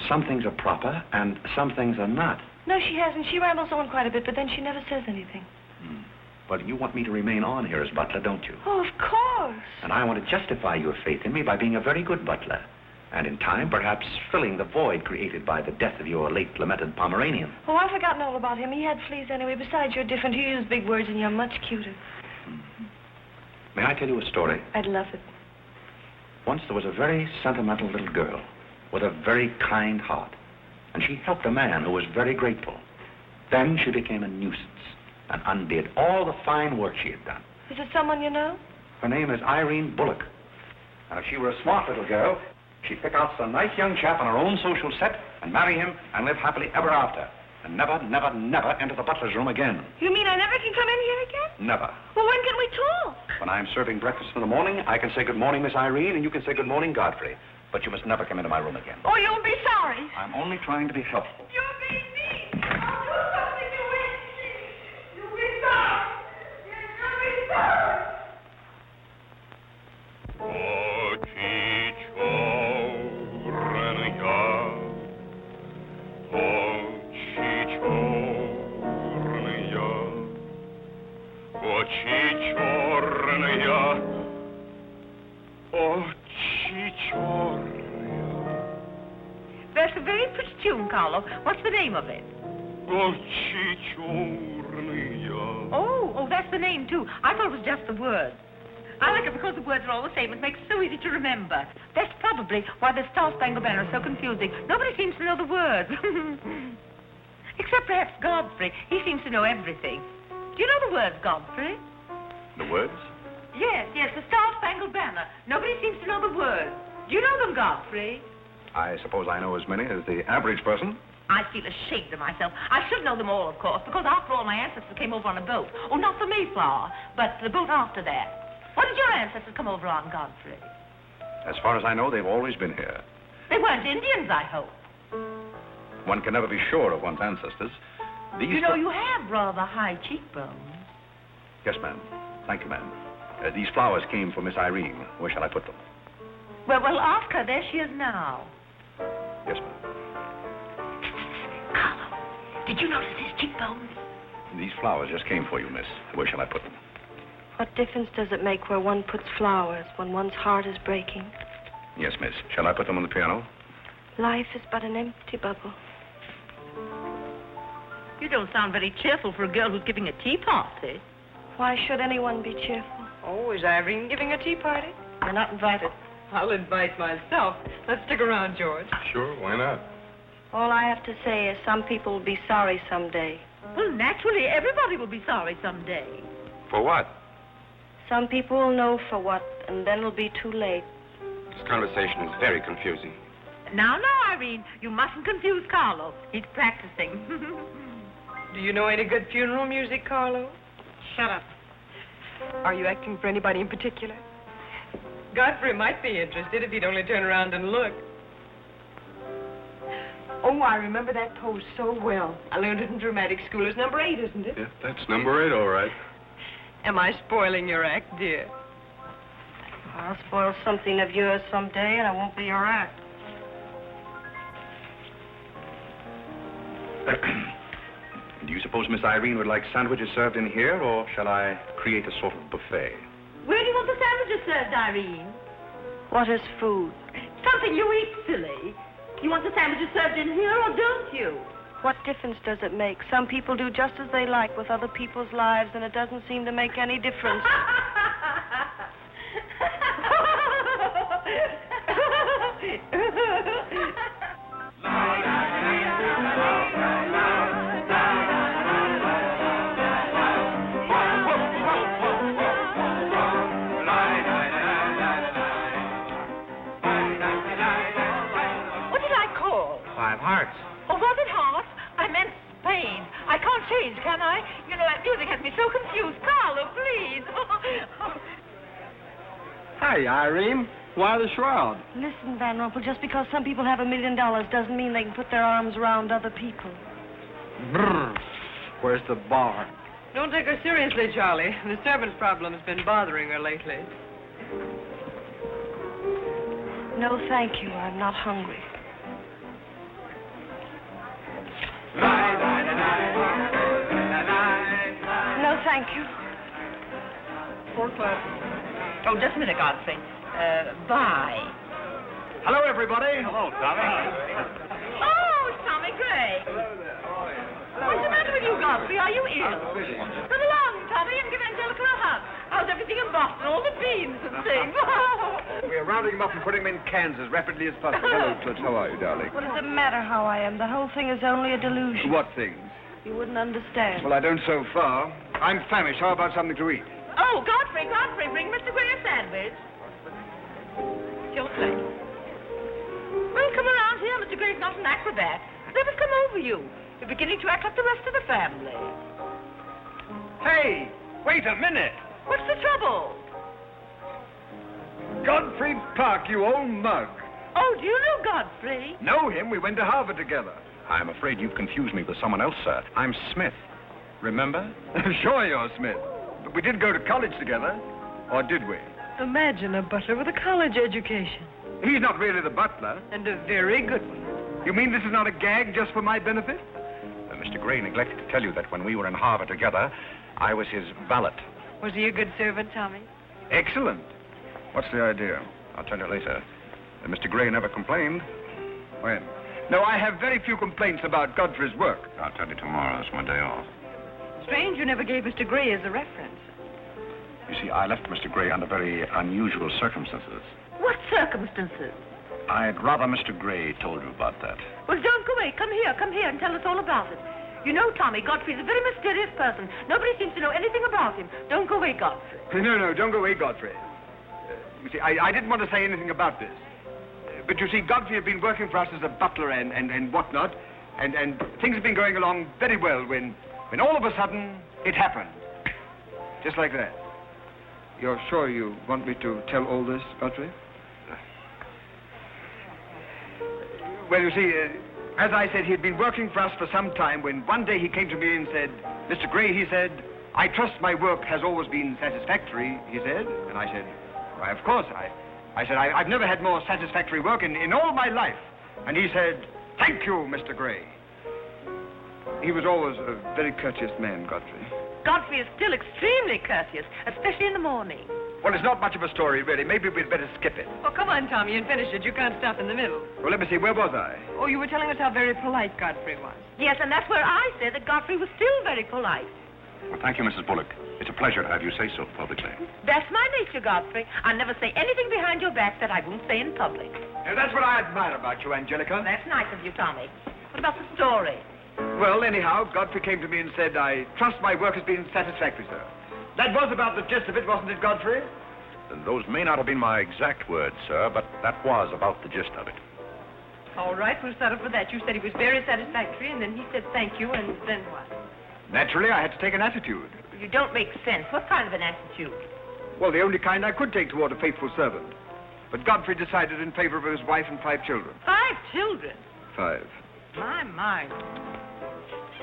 some things are proper and some things are not? No, she hasn't. She rambles on quite a bit, but then she never says anything. But you want me to remain on here as butler, don't you? Oh, of course. And I want to justify your faith in me by being a very good butler. And in time, perhaps filling the void created by the death of your late lamented Pomeranian. Oh, I've forgotten all about him. He had fleas anyway. Besides, you're different. You use big words and you're much cuter. May I tell you a story? I'd love it. Once there was a very sentimental little girl with a very kind heart. And she helped a man who was very grateful. Then she became a nuisance and undid all the fine work she had done. Is it someone you know? Her name is Irene Bullock. And if she were a smart little girl, she'd pick out some nice young chap on her own social set and marry him and live happily ever after. And never, never, never enter the butler's room again. You mean I never can come in here again? Never. Well, when can we talk? When I'm serving breakfast in the morning, I can say good morning, Miss Irene, and you can say good morning, Godfrey. But you must never come into my room again. Oh, you'll be sorry. I'm only trying to be helpful. You're being mean. I'll do something you won't see. You'll be sorry. You'll be sorry. That's a very pretty tune, Carlo. What's the name of it? Oh, that's the name, too. I thought it was just the words. I like it because the words are all the same. It makes it so easy to remember. That's probably why the Star-Spangled Banner is so confusing. Nobody seems to know the words. Except perhaps Godfrey. He seems to know everything. Do you know the words, Godfrey? The words? Yes, the Star-Spangled Banner. Nobody seems to know the words. Do you know them, Godfrey? I suppose I know as many as the average person. I feel ashamed of myself. I should know them all, of course, because after all, my ancestors came over on a boat. Oh, not the Mayflower, but the boat after that. What did your ancestors come over on, Godfrey? As far as I know, they've always been here. They weren't Indians, I hope. One can never be sure of one's ancestors. These you know, you have rather high cheekbones. Yes, ma'am. Thank you, ma'am. These flowers came for Miss Irene. Where shall I put them? Well, ask her. There she is now. Yes, ma'am. Carlo, did you notice his cheekbones? These flowers just came for you, miss. Where shall I put them? What difference does it make where one puts flowers when one's heart is breaking? Yes, miss. Shall I put them on the piano? Life is but an empty bubble. You don't sound very cheerful for a girl who's giving a tea party. Why should anyone be cheerful? Oh, is Irene giving a tea party? You're not invited. I'll invite myself. Let's stick around, George. Sure, why not? All I have to say is some people will be sorry someday. Well, naturally, everybody will be sorry someday. For what? Some people will know for what, and then it'll be too late. This conversation is very confusing. Now, Irene, you mustn't confuse Carlo. He's practicing. Do you know any good funeral music, Carlo? Shut up. Are you acting for anybody in particular? Godfrey might be interested if he'd only turn around and look. Oh, I remember that pose so well. I learned it in dramatic school. It's number 8, isn't it? Yeah, that's number 8, all right. Am I spoiling your act, dear? I'll spoil something of yours someday, and I won't be your act. Do you suppose Miss Irene would like sandwiches served in here, or shall I create a sort of buffet? Where do you want the sandwiches served, Irene? What is food? Something you eat, silly. You want the sandwiches served in here, or don't you? What difference does it make? Some people do just as they like with other people's lives, and it doesn't seem to make any difference. What did I call? 5 hearts. Oh, was it heart? I meant Spain. I can't change, can I? You know, that music has me so confused. Carlo, please. Hey, Irene. Why the shroud? Listen, Van Rumpel, just because some people have $1 million doesn't mean they can put their arms around other people. Brr. Where's the bar? Don't take her seriously, Charlie. The servant's problem has been bothering her lately. No, thank you. I'm not hungry. No, thank you. 4 o'clock. Oh, just a minute, Godfrey. Bye. Hello, everybody. Hello, Tommy. Oh, Tommy Gray. What's the matter with you, Godfrey? Are you ill? Come along, Tommy, and give Angelica a hug. How's everything in Boston? All the beans and things. We're rounding them up and putting them in cans as rapidly as possible. Hello, Toots. How are you, darling? What does it matter how I am? The whole thing is only a delusion. What things? You wouldn't understand. Well, I don't so far. I'm famished. How about something to eat? Oh, Godfrey, bring Mr. Gray a sandwich. It's your plate. Well, come around here. Mr. Gray's not an acrobat. Let us come over you. You're beginning to act like the rest of the family. Hey, wait a minute. What's the trouble? Godfrey Park, you old mug. Oh, do you know Godfrey? Know him? We went to Harvard together. I'm afraid you've confused me with someone else, sir. I'm Smith. Remember? Sure you're Smith. But we did go to college together. Or did we? Imagine a butler with a college education. He's not really the butler. And a very good one. You mean this is not a gag just for my benefit? Mr. Gray neglected to tell you that when we were in Harvard together, I was his valet. Was he a good servant, Tommy? Excellent. What's the idea? I'll tell you later. Mr. Gray never complained. When? No, I have very few complaints about Godfrey's work. I'll tell you tomorrow. It's my day off. Strange you never gave Mr. Gray as a reference. You see, I left Mr. Gray under very unusual circumstances. What circumstances? I'd rather Mr. Gray told you about that. Well, don't go away. Come here and tell us all about it. You know, Tommy, Godfrey's a very mysterious person. Nobody seems to know anything about him. Don't go away, Godfrey. No, don't go away, Godfrey. You see, I didn't want to say anything about this. But you see, Godfrey had been working for us as a butler and whatnot, and things have been going along very well when all of a sudden it happened. Just like that. You're sure you want me to tell all this, Godfrey? Well, you see, as I said, he'd been working for us for some time when one day he came to me and said, Mr. Gray, he said, I trust my work has always been satisfactory, he said. And I said, why, of course. I said, I've never had more satisfactory work in all my life. And he said, thank you, Mr. Gray. He was always a very courteous man, Godfrey. Godfrey is still extremely courteous, especially in the morning. Well, it's not much of a story, really. Maybe we'd better skip it. Oh, come on, Tommy, and finish it. You can't stop in the middle. Well, let me see. Where was I? Oh, you were telling us how very polite Godfrey was. Yes, and that's where I said that Godfrey was still very polite. Well, thank you, Mrs. Bullock. It's a pleasure to have you say so publicly. That's my nature, Godfrey. I never say anything behind your back that I won't say in public. Now, that's what I admire about you, Angelica. That's nice of you, Tommy. What about the story? Well, anyhow, Godfrey came to me and said, I trust my work has been satisfactory, sir. That was about the gist of it, wasn't it, Godfrey? Those may not have been my exact words, sir, but that was about the gist of it. All right, we'll settle for that. You said he was very satisfactory, and then he said thank you, and then what? Naturally, I had to take an attitude. You don't make sense. What kind of an attitude? Well, the only kind I could take toward a faithful servant. But Godfrey decided in favor of his wife and 5 children. 5 children? 5. My.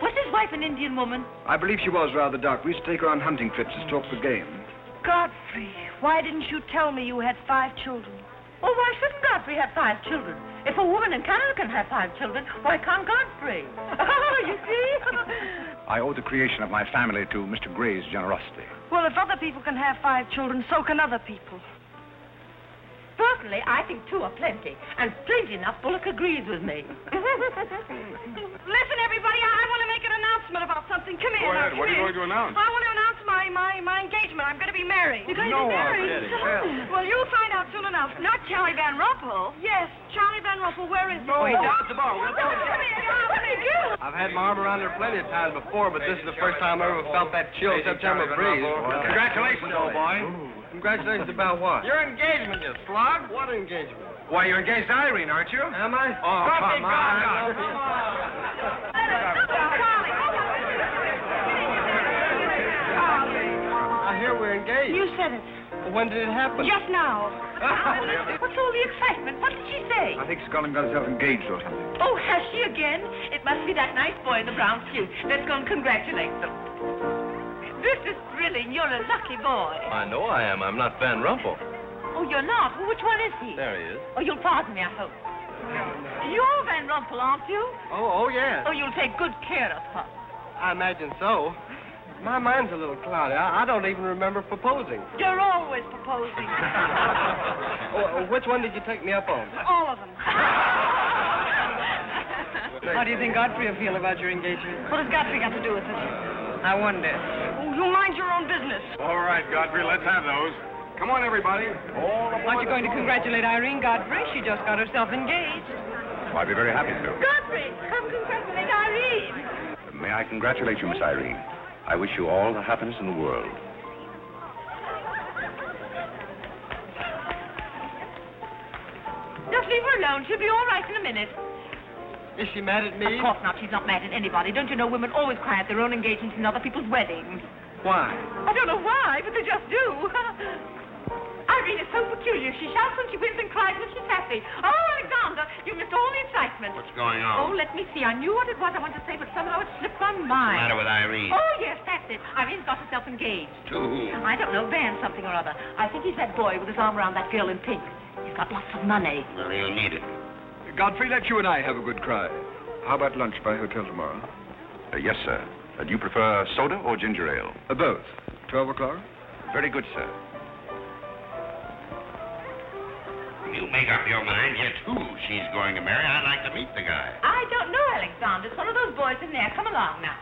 What is wife an Indian woman? I believe she was rather dark. We used to take her on hunting trips to stalk the game. Godfrey, why didn't you tell me you had 5 children? Oh, why shouldn't Godfrey have 5 children? If a woman in Canada can have 5 children, why can't Godfrey? You see? I owe the creation of my family to Mr. Gray's generosity. Well, if other people can have 5 children, so can other people. Personally, I think 2 are plenty. And strangely enough, Bullock agrees with me. Listen, everybody, I want to make an announcement about something. Come here. Go ahead. What are you going to announce? I want to announce my engagement. I'm going to be married. You're going to be married? Well, you'll find out soon enough. Not Charlie Van Rumpel. Yes, Charlie Van Rumpel. Where is he? No, he's down at the bar. Come here. I've had my arm around there plenty of times before, but this is the first time I ever felt that chill September breeze. Congratulations, old boy. Congratulations about what? Your engagement, you slug. What engagement? Why, you're engaged to Irene, aren't you? Am I? Oh, come on. I hear we're engaged. You said it. Well, when did it happen? Just now. What's all the excitement? What did she say? I think Scotland got herself engaged or something. Oh, has she again? It must be that nice boy in the brown suit. Let's go and congratulate them. This is thrilling. You're a lucky boy. I know I am. I'm not Van Rumpel. Oh, you're not? Well, which one is he? There he is. Oh, you'll pardon me, I hope. You're Van Rumpel, aren't you? Oh, yeah. Oh, you'll take good care of her. I imagine so. My mind's a little cloudy. I don't even remember proposing. You're always proposing. Which one did you take me up on? All of them. How do you think Godfrey will feel about your engagement? What has Godfrey got to do with it? I wonder. Oh, you mind your own business. All right, Godfrey, let's have those. Come on, everybody. Aren't you going to congratulate Irene, Godfrey? She just got herself engaged. Oh, I'd be very happy to. Godfrey, come congratulate Irene. May I congratulate you, Miss Irene? I wish you all the happiness in the world. Just leave her alone. She'll be all right in a minute. Is she mad at me? Of course not. She's not mad at anybody. Don't you know women always cry at their own engagements and other people's weddings? Why? I don't know why, but they just do. Irene is so peculiar. She shouts when she wins and cries when she's happy. Oh, Alexander, you missed all the excitement. What's going Oh, on? let me see. I knew what it was I wanted to say, but somehow it slipped my What's the mind. matter with Irene? Oh, yes, that's it. Irene's got herself engaged. To whom? I don't know, Van something or other. I think he's that boy with his arm around that girl in pink. He's got lots of money. Well, he'll need it. Godfrey, let you and I have a good cry. How about lunch by hotel tomorrow? Yes, sir. Do you prefer soda or ginger ale? Both. 12 o'clock? Very good, sir. You make up your mind yet who she's going to marry. I'd like to meet the guy. I don't know, Alexander. It's one of those boys in there. Come along now.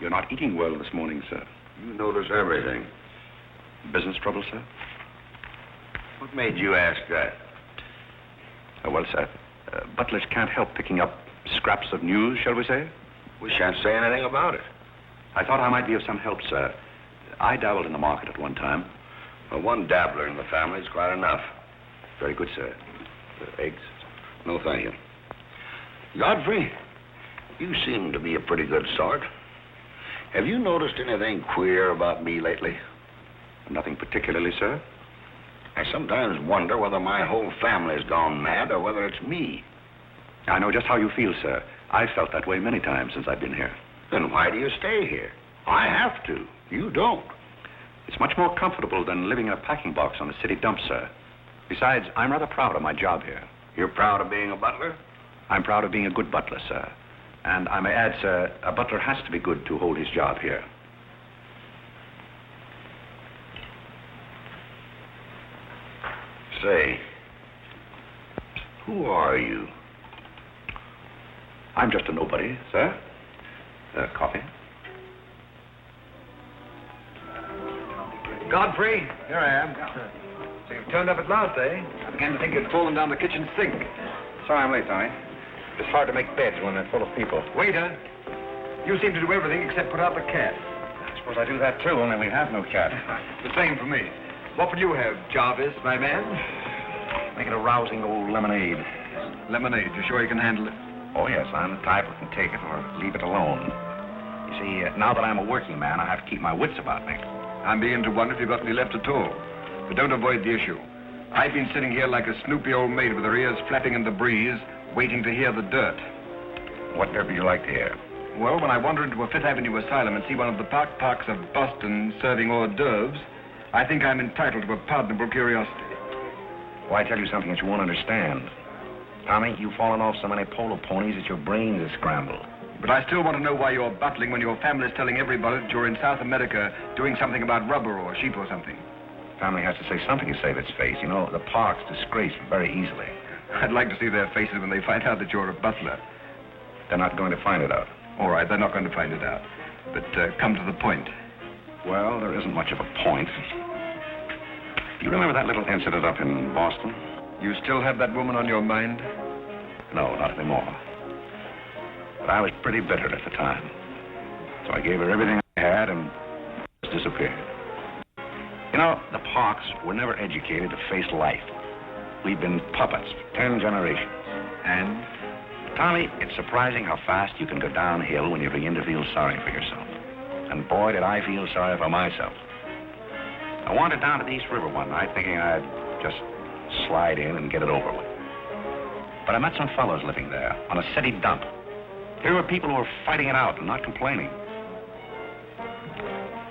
You're not eating well this morning, sir. You notice everything. Business trouble, sir? What made you ask that? Well, sir, butlers can't help picking up scraps of news, shall we say? We shan't say anything about it. I thought I might be of some help, sir. I dabbled in the market at one time. Well, one dabbler in the family is quite enough. Very good, sir. Eggs? No, thank you. Godfrey, you seem to be a pretty good sort. Have you noticed anything queer about me lately? Nothing particularly, sir. I sometimes wonder whether my whole family's gone mad or whether it's me. I know just how you feel, sir. I've felt that way many times since I've been here. Then why do you stay here? I have to. You don't. It's much more comfortable than living in a packing box on a city dump, sir. Besides, I'm rather proud of my job here. You're proud of being a butler? I'm proud of being a good butler, sir. And I may add, sir, a butler has to be good to hold his job here. Say, who are you? I'm just a nobody, sir. Coffee? Godfrey, here I am. So you've turned up at last, eh? I began to think you'd fallen down the kitchen sink. Sorry I'm late, Tommy. It's hard to make beds when they're full of people. Waiter, you seem to do everything except put out the cat. I suppose I do that too, only we have no cat. The same for me. What would you have, Jarvis, my man? Make it a rousing old lemonade. Lemonade. You sure you can handle it? Oh, yes, I'm the type who can take it or leave it alone. You see, now that I'm a working man, I have to keep my wits about me. I'm beginning to wonder if you've got any left at all. but don't avoid the issue. I've been sitting here like a snoopy old maid with her ears flapping in the breeze, waiting to hear the dirt. What dirt would you like to hear? Well, when I wander into a Fifth Avenue asylum and see one of the parks of Boston serving hors d'oeuvres, I think I'm entitled to a pardonable curiosity. Well, I tell you something that you won't understand. Tommy, you've fallen off so many polo ponies that your brains are scrambled. But I still want to know why you're butling when your family's telling everybody that you're in South America doing something about rubber or sheep or something. Family has to say something to save its face. You know, the park's disgraced very easily. I'd like to see their faces when they find out that you're a butler. They're not going to find it out. All right, they're not going to find it out. But come to the point. Well, there isn't much of a point. Do you remember that little incident up in Boston? You still have that woman on your mind? No, not anymore. But I was pretty bitter at the time. So I gave her everything I had and just disappeared. You know, the Parks were never educated to face life. We've been puppets for 10 generations. And? Tommy, it's surprising how fast you can go downhill when you begin to feel sorry for yourself. And boy, did I feel sorry for myself. I wandered down to the East River one night thinking I'd just slide in and get it over with. But I met some fellows living there on a city dump. Here were people who were fighting it out and not complaining.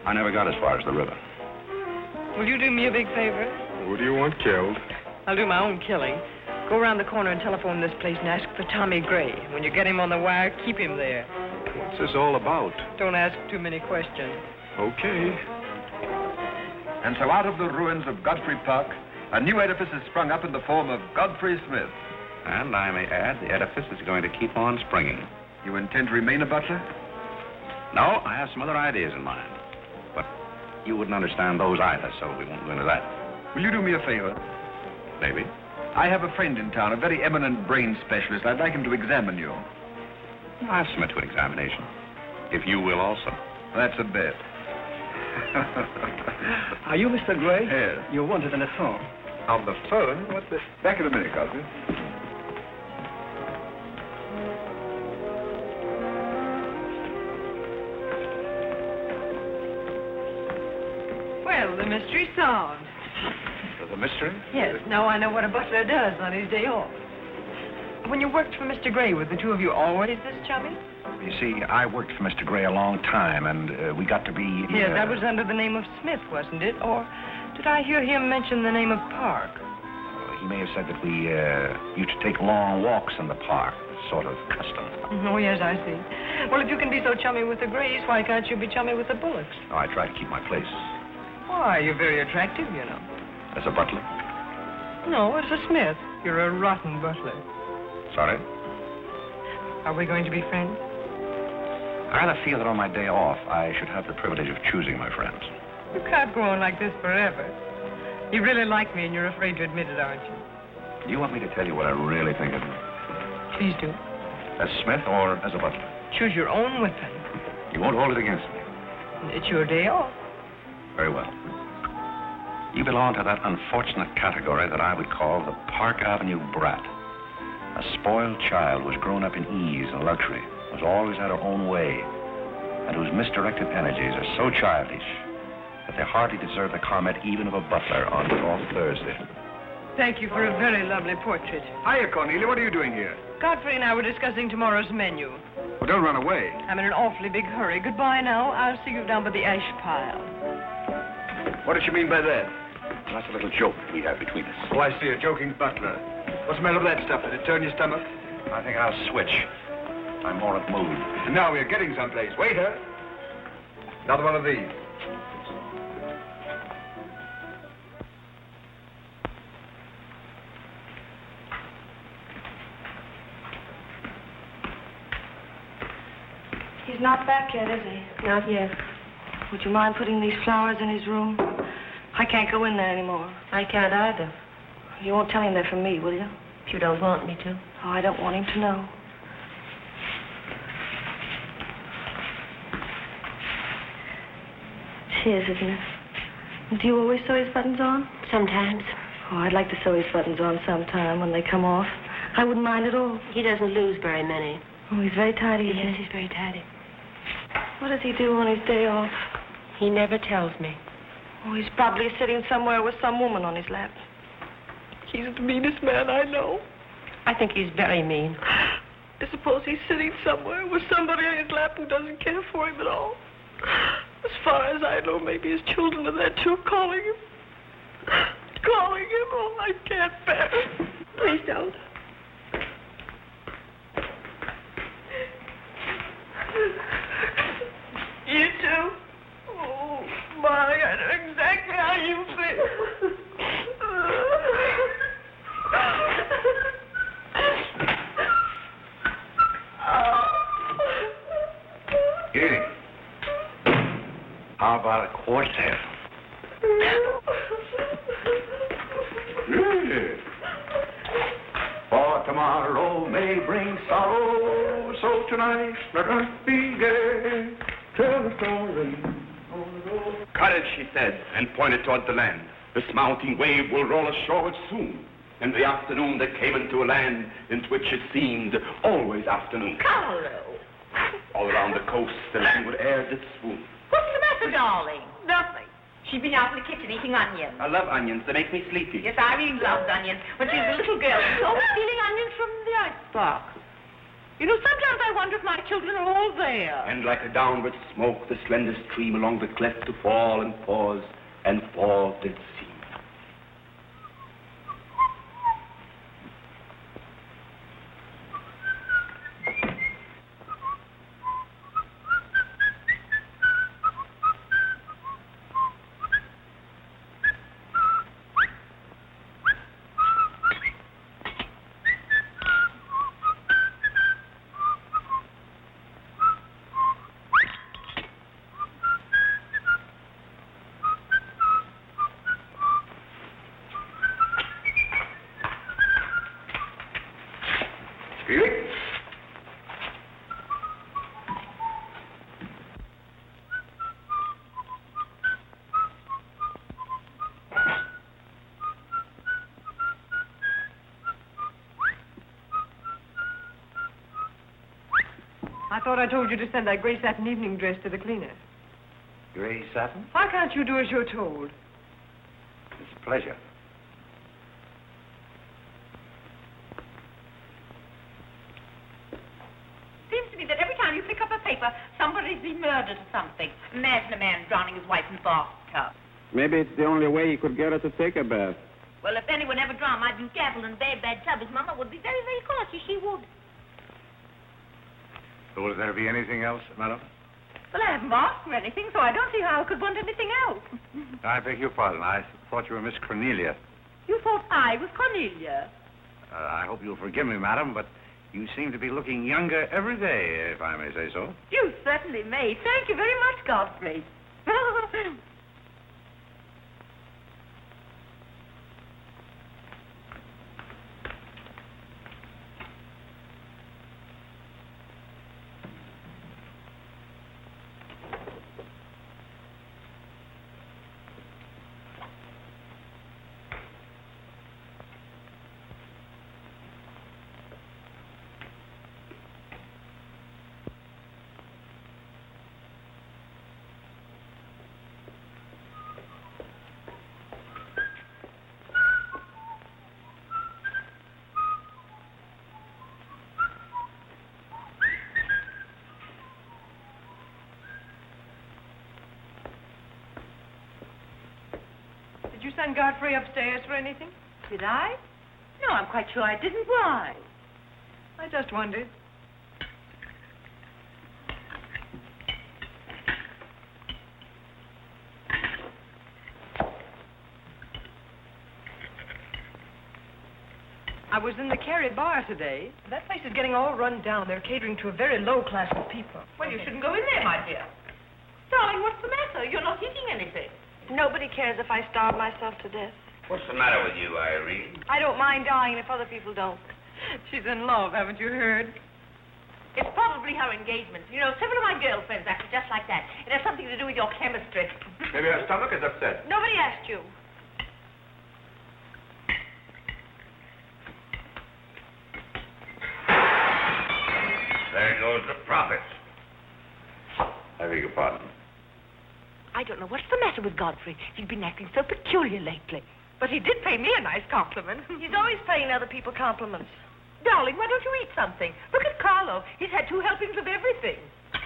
I never got as far as the river. Will you do me a big favor? Who do you want killed? I'll do my own killing. Go around the corner and telephone this place and ask for Tommy Gray. When you get him on the wire, keep him there. What's this all about? Don't ask too many questions. Okay. And so out of the ruins of Godfrey Park, a new edifice has sprung up in the form of Godfrey Smith. And I may add, the edifice is going to keep on springing. You intend to remain a butler? No, I have some other ideas in mind. But you wouldn't understand those either, so we won't go into that. Will you do me a favor? Maybe. I have a friend in town, a very eminent brain specialist. I'd like him to examine you. I'll submit to an examination. If you will also. That's a bet. Are you Mr. Gray? Yes. You're wanted on the phone. On the phone? What's this? Back in a minute, Godfrey. Well, the mystery's solved. The mystery? Yes, now I know what a butler does on his day off. When you worked for Mr. Gray, were the two of you always this chummy? You see, I worked for Mr. Gray a long time, and we got to be... Yes, that was under the name of Smith, wasn't it? Or did I hear him mention the name of Park? He may have said that we used to take long walks in the park, sort of custom. Oh, yes, I see. Well, if you can be so chummy with the Grays, why can't you be chummy with the Bullocks? Oh, I try to keep my place. Why, you're very attractive, you know. As a butler? No, as a Smith. You're a rotten butler. Sorry? Are we going to be friends? I rather feel that on my day off, I should have the privilege of choosing my friends. You can't go on like this forever. You really like me, and you're afraid to admit it, aren't you? Do you want me to tell you what I really think of you? Please do. As Smith or as a butler? Choose your own weapon. You won't hold it against me. It's your day off. Very well. You belong to that unfortunate category that I would call the Park Avenue brat. A spoiled child who was grown up in ease and luxury, who's always had her own way, and whose misdirected energies are so childish that they hardly deserve the comment even of a butler on Off Thursday. Thank you for a very lovely portrait. Hiya, Cornelia. What are you doing here? Godfrey and I were discussing tomorrow's menu. Well, don't run away. I'm in an awfully big hurry. Goodbye now. I'll see you down by the ash pile. What does she mean by that? That's a little joke we have between us. Oh, I see. A joking butler. What's the matter with that stuff? Did it turn your stomach? I think I'll switch. I'm more at mood. Now we're getting someplace. Waiter. Another one of these. He's not back yet, is he? Not yet. Would you mind putting these flowers in his room? I can't go in there anymore. I can't either. You won't tell him they're from me, will you? If you don't want me to. Oh, I don't want him to know. It's his, isn't it? Do you always sew his buttons on? Sometimes. Oh, I'd like to sew his buttons on sometime when they come off. I wouldn't mind at all. He doesn't lose very many. Oh, he's very tidy, isn't Yes, he? he's very tidy. What does he do on his day off? He never tells me. Oh, he's probably sitting somewhere with some woman on his lap. He's the meanest man I know. I think he's very mean. I suppose he's sitting somewhere with somebody on his lap who doesn't care for him at all. As far as I know, maybe his children are there too, calling him. Calling him. Oh, I can't bear it. Please don't. You too? Oh, my, I know exactly how you feel. Edie, how about a quartet? For tomorrow may bring sorrow, so tonight let us be gay. Tell a story. Courage, she said, and pointed toward the land. This mounting wave will roll ashore soon. In the afternoon they came into a land into which it seemed always afternoon. Carole. All around the coast the languid air did swoon. What's the matter, darling? Nothing. She's been out in the kitchen eating onions. I love onions. They make me sleepy. Yes, Irene loves onions. When she was a little girl, she was always stealing onions from the icebox. You know, sometimes I wonder if my children are all there. And like a downward smoke, the slender stream along the cleft to fall and pause, and fall did seem. I thought I told you to send that gray satin evening dress to the cleaner. Gray satin? Why can't you do as you're told? It's a pleasure. Seems to me that every time you pick up a paper, somebody's been murdered or something. Imagine a man drowning his wife in the bathtub. Maybe it's the only way he could get her to take a bath. Well, if anyone ever drowned, I'd be careful in a very bad tub. His mama would be very, very cautious. She would. Will there be anything else, madam? Well, I haven't asked for anything, so I don't see how I could want anything else. I beg your pardon. I thought you were Miss Cornelia. You thought I was Cornelia? I hope you'll forgive me, madam, but you seem to be looking younger every day, if I may say so. You certainly may. Thank you very much, Godfrey. Did you send Godfrey upstairs for anything? Did I? No, I'm quite sure I didn't. Why? I just wondered. I was in the Carey bar today. That place is getting all run down. They're catering to a very low class of people. Well, you shouldn't go in there, my dear. Darling, what's the matter? You're not eating anything. Nobody cares if I starve myself to death. What's the matter with you, Irene? I don't mind dying if other people don't. She's in love, haven't you heard? It's probably her engagement. You know, several of my girlfriends acted just like that. It has something to do with your chemistry. Maybe her stomach is upset. Nobody asked you. There goes the profits. I beg your pardon. I don't know what's the matter with Godfrey. He's been acting so peculiar lately. But he did pay me a nice compliment. He's always paying other people compliments. Darling, why don't you eat something? Look at Carlo. He's had 2 helpings of everything.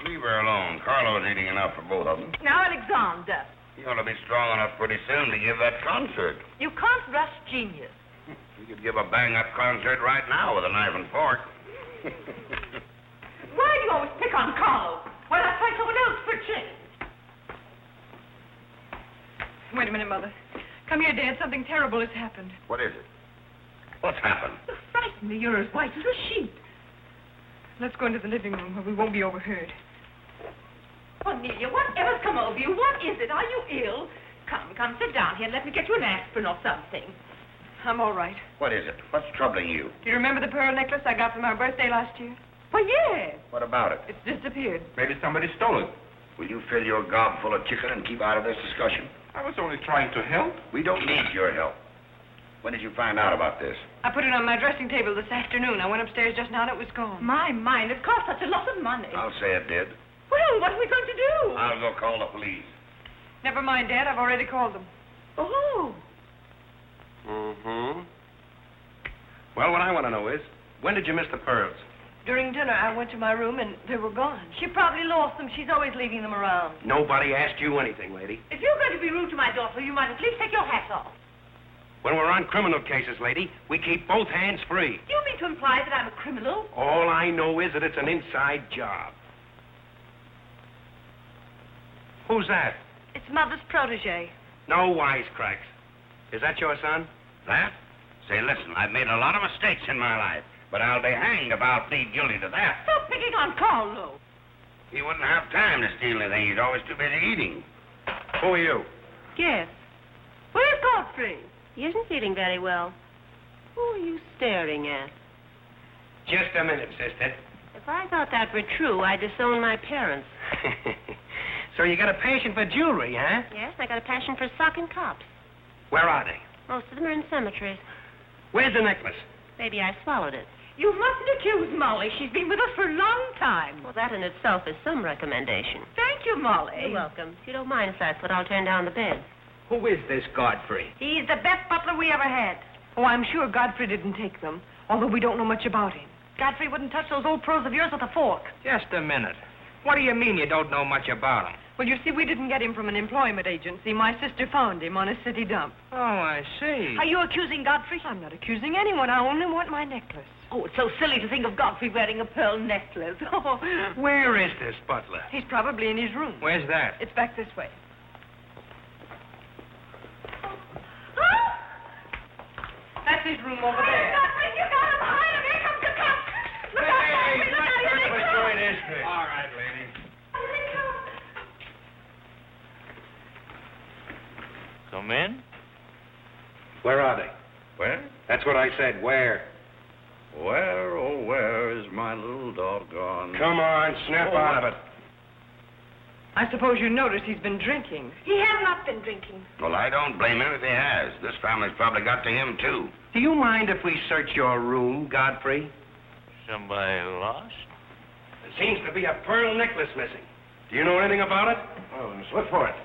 Leave her alone. Carlo's eating enough for both of them. Now, Alexander. You ought to be strong enough pretty soon to give that concert. You can't rush genius. You could give a bang-up concert right now with a knife and fork. Why do you always pick on Carlo? Why not try someone else for a change? Wait a minute, Mother. Come here, Dad. Something terrible has happened. What is it? What's happened? You frighten me. You're as white as a sheet. Let's go into the living room where we won't be overheard. Cornelia, whatever's come over you? What is it? Are you ill? Come, sit down here and let me get you an aspirin or something. I'm all right. What is it? What's troubling you? Do you remember the pearl necklace I got for my birthday last year? Why, yes. What about it? It's disappeared. Maybe somebody stole it. Will you fill your gob full of chicken and keep out of this discussion? I was only trying to help. We don't need your help. When did you find out about this? I put it on my dressing table this afternoon. I went upstairs just now and it was gone. My mind, it cost such a lot of money. I'll say it did. Well, what are we going to do? I'll go call the police. Never mind, Dad. I've already called them. Oh. Mm-hmm. Well, what I want to know is, when did you miss the pearls? During dinner, I went to my room and they were gone. She probably lost them. She's always leaving them around. Nobody asked you anything, lady. If you're going to be rude to my daughter, you might at least take your hat off. When we're on criminal cases, lady, we keep both hands free. Do you mean to imply that I'm a criminal? All I know is that it's an inside job. Who's that? It's Mother's protege. No wisecracks. Is that your son? That? Say, listen, I've made a lot of mistakes in my life, but I'll be hanged if I'll plead guilty to that. Stop picking on Carlo. He wouldn't have time to steal anything. He's always too busy eating. Who are you? Yes. Where's Godfrey? He isn't feeling very well. Who are you staring at? Just a minute, sister. If I thought that were true, I'd disown my parents. So you got a passion for jewelry, huh? Yes, I got a passion for socking cops. Where are they? Most of them are in cemeteries. Where's the necklace? Maybe I swallowed it. You mustn't accuse Molly. She's been with us for a long time. Well, that in itself is some recommendation. Thank you, Molly. You're welcome. If you don't mind, if that's what, I'll turn down the bed. Who is this Godfrey? He's the best butler we ever had. Oh, I'm sure Godfrey didn't take them, although we don't know much about him. Godfrey wouldn't touch those old pearls of yours with a fork. Just a minute. What do you mean you don't know much about him? Well, you see, we didn't get him from an employment agency. My sister found him on a city dump. Oh, I see. Are you accusing Godfrey? I'm not accusing anyone. I only want my necklace. Oh, it's so silly to think of Godfrey wearing a pearl necklace. Oh. Where is this butler? He's probably in his room. Where's that? It's back this way. That's his room over there. Godfrey, you got him behind him. Here comes the cop. Look out, Godfrey. Look out. Here they come. All right, lady. Here they come. Come in. Where are they? Where? That's what I said. Where? Where, oh, where is my little doggone? Come on, snap out of it. I suppose you noticed he's been drinking. He has not been drinking. Well, I don't blame him if he has. This family's probably got to him, too. Do you mind if we search your room, Godfrey? Somebody lost? There seems to be a pearl necklace missing. Do you know anything about it? Oh, let's look for it.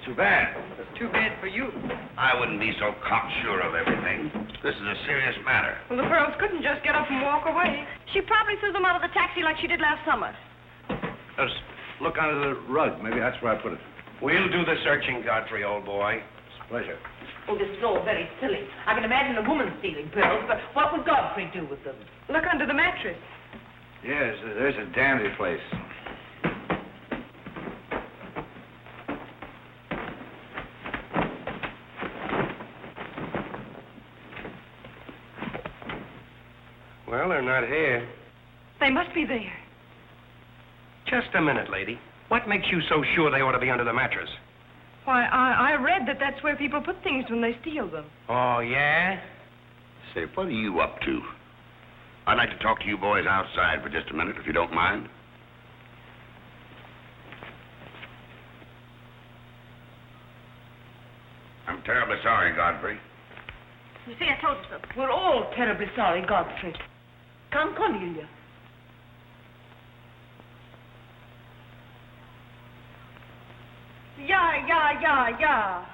Too bad. It's too bad for you. I wouldn't be so cocksure of everything. This is a serious matter. Well, the pearls couldn't just get up and walk away. She probably threw them out of the taxi like she did last summer. Just look under the rug. Maybe that's where I put it. We'll do the searching, Godfrey, old boy. It's a pleasure. Oh, this is all very silly. I can imagine a woman stealing pearls, but what would Godfrey do with them? Look under the mattress. Yes, there's a dandy place. Well, they're not here. They must be there. Just a minute, lady. What makes you so sure they ought to be under the mattress? Why, I read that that's where people put things when they steal them. Oh, yeah? Say, what are you up to? I'd like to talk to you boys outside for just a minute, if you don't mind. I'm terribly sorry, Godfrey. You see, I told you so. We're all terribly sorry, Godfrey. Come, Cornelia. Yeah, Yeah.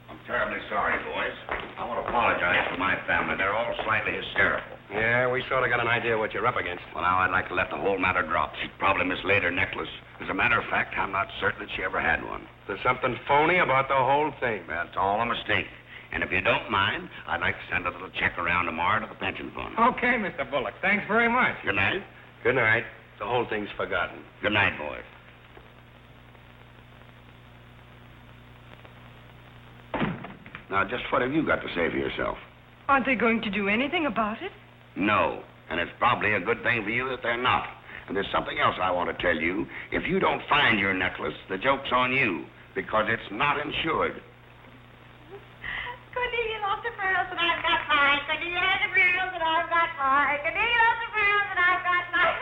I'm terribly sorry, boys. I want to apologize to my family. They're all slightly hysterical. Yeah, we sort of got an idea what you're up against. Well, now I'd like to let the whole matter drop. She probably mislaid her necklace. As a matter of fact, I'm not certain that she ever had one. There's something phony about the whole thing. That's all a mistake. And if you don't mind, I'd like to send a little check around tomorrow to the pension fund. Okay, Mr. Bullock. Thanks very much. Good night. Good night. The whole thing's forgotten. Good night, boys. Now, just what have you got to say for yourself? Aren't they going to do anything about it? No. And it's probably a good thing for you that they're not. And there's something else I want to tell you. If you don't find your necklace, the joke's on you, because it's not insured. Cornelia lost her pearls and I've got mine. Cornelia has the pearls and I've got mine. Cornelia lost the pearls and I've got mine.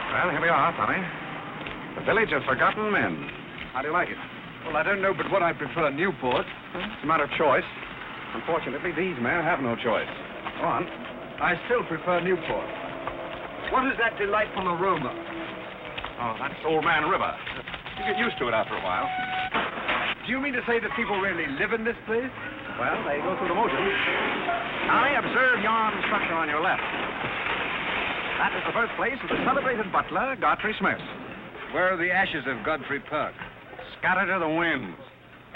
Well, here we are, Tommy. The Village of Forgotten Men. How do you like it? Well, I don't know but what I prefer Newport. It's a matter of choice. Unfortunately, these men have no choice. Go on. I still prefer Newport. What is that delightful aroma? Oh, that's Old Man River. You get used to it after a while. Do you mean to say that people really live in this place? Well, they go through the motions. Tommy, observe yon structure on your left. That is the birthplace of the celebrated butler, Godfrey Smith. Where are the ashes of Godfrey Park? Scattered to the winds.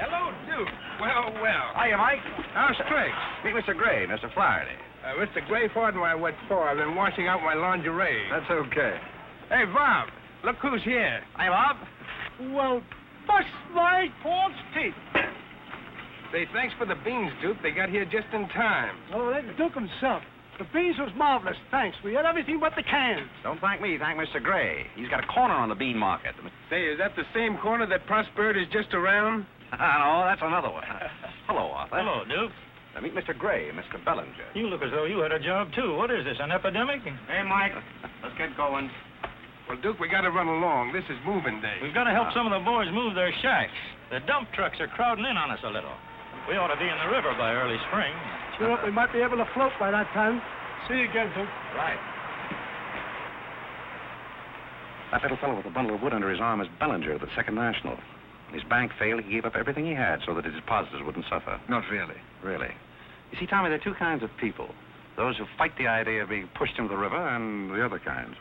Hello, Duke. Well. Hiya, Mike. How's tricks? Meet Mr. Gray, Mr. Flaherty. Mr. Gray, pardon my what for. I've been washing out my lingerie. That's okay. Hey, Bob, look who's here. Hi, Bob. Well, bust my false teeth. Say, thanks for the beans, Duke. They got here just in time. Oh, that's Duke himself. The beans was marvelous, thanks. We had everything but the cans. Don't thank me, thank Mr. Gray. He's got a corner on the bean market. Say, is that the same corner that Prosperity is just around? No, that's another one. Hello, Arthur. Hello, Duke. Meet Mr. Gray, Mr. Bellinger. You look as though you had a job, too. What is this, an epidemic? Hey, Mike, let's get going. Well, Duke, we got to run along. This is moving day. We've got to help some of the boys move their shacks. The dump trucks are crowding in on us a little. We ought to be in the river by early spring. Sure, we might be able to float by that time. See you again, Duke. Right. That little fellow with the bundle of wood under his arm is Bellinger, the Second National. When his bank failed, he gave up everything he had so that his depositors wouldn't suffer. Not really. Really. You see, Tommy, there are two kinds of people. Those who fight the idea of being pushed into the river and the other kinds.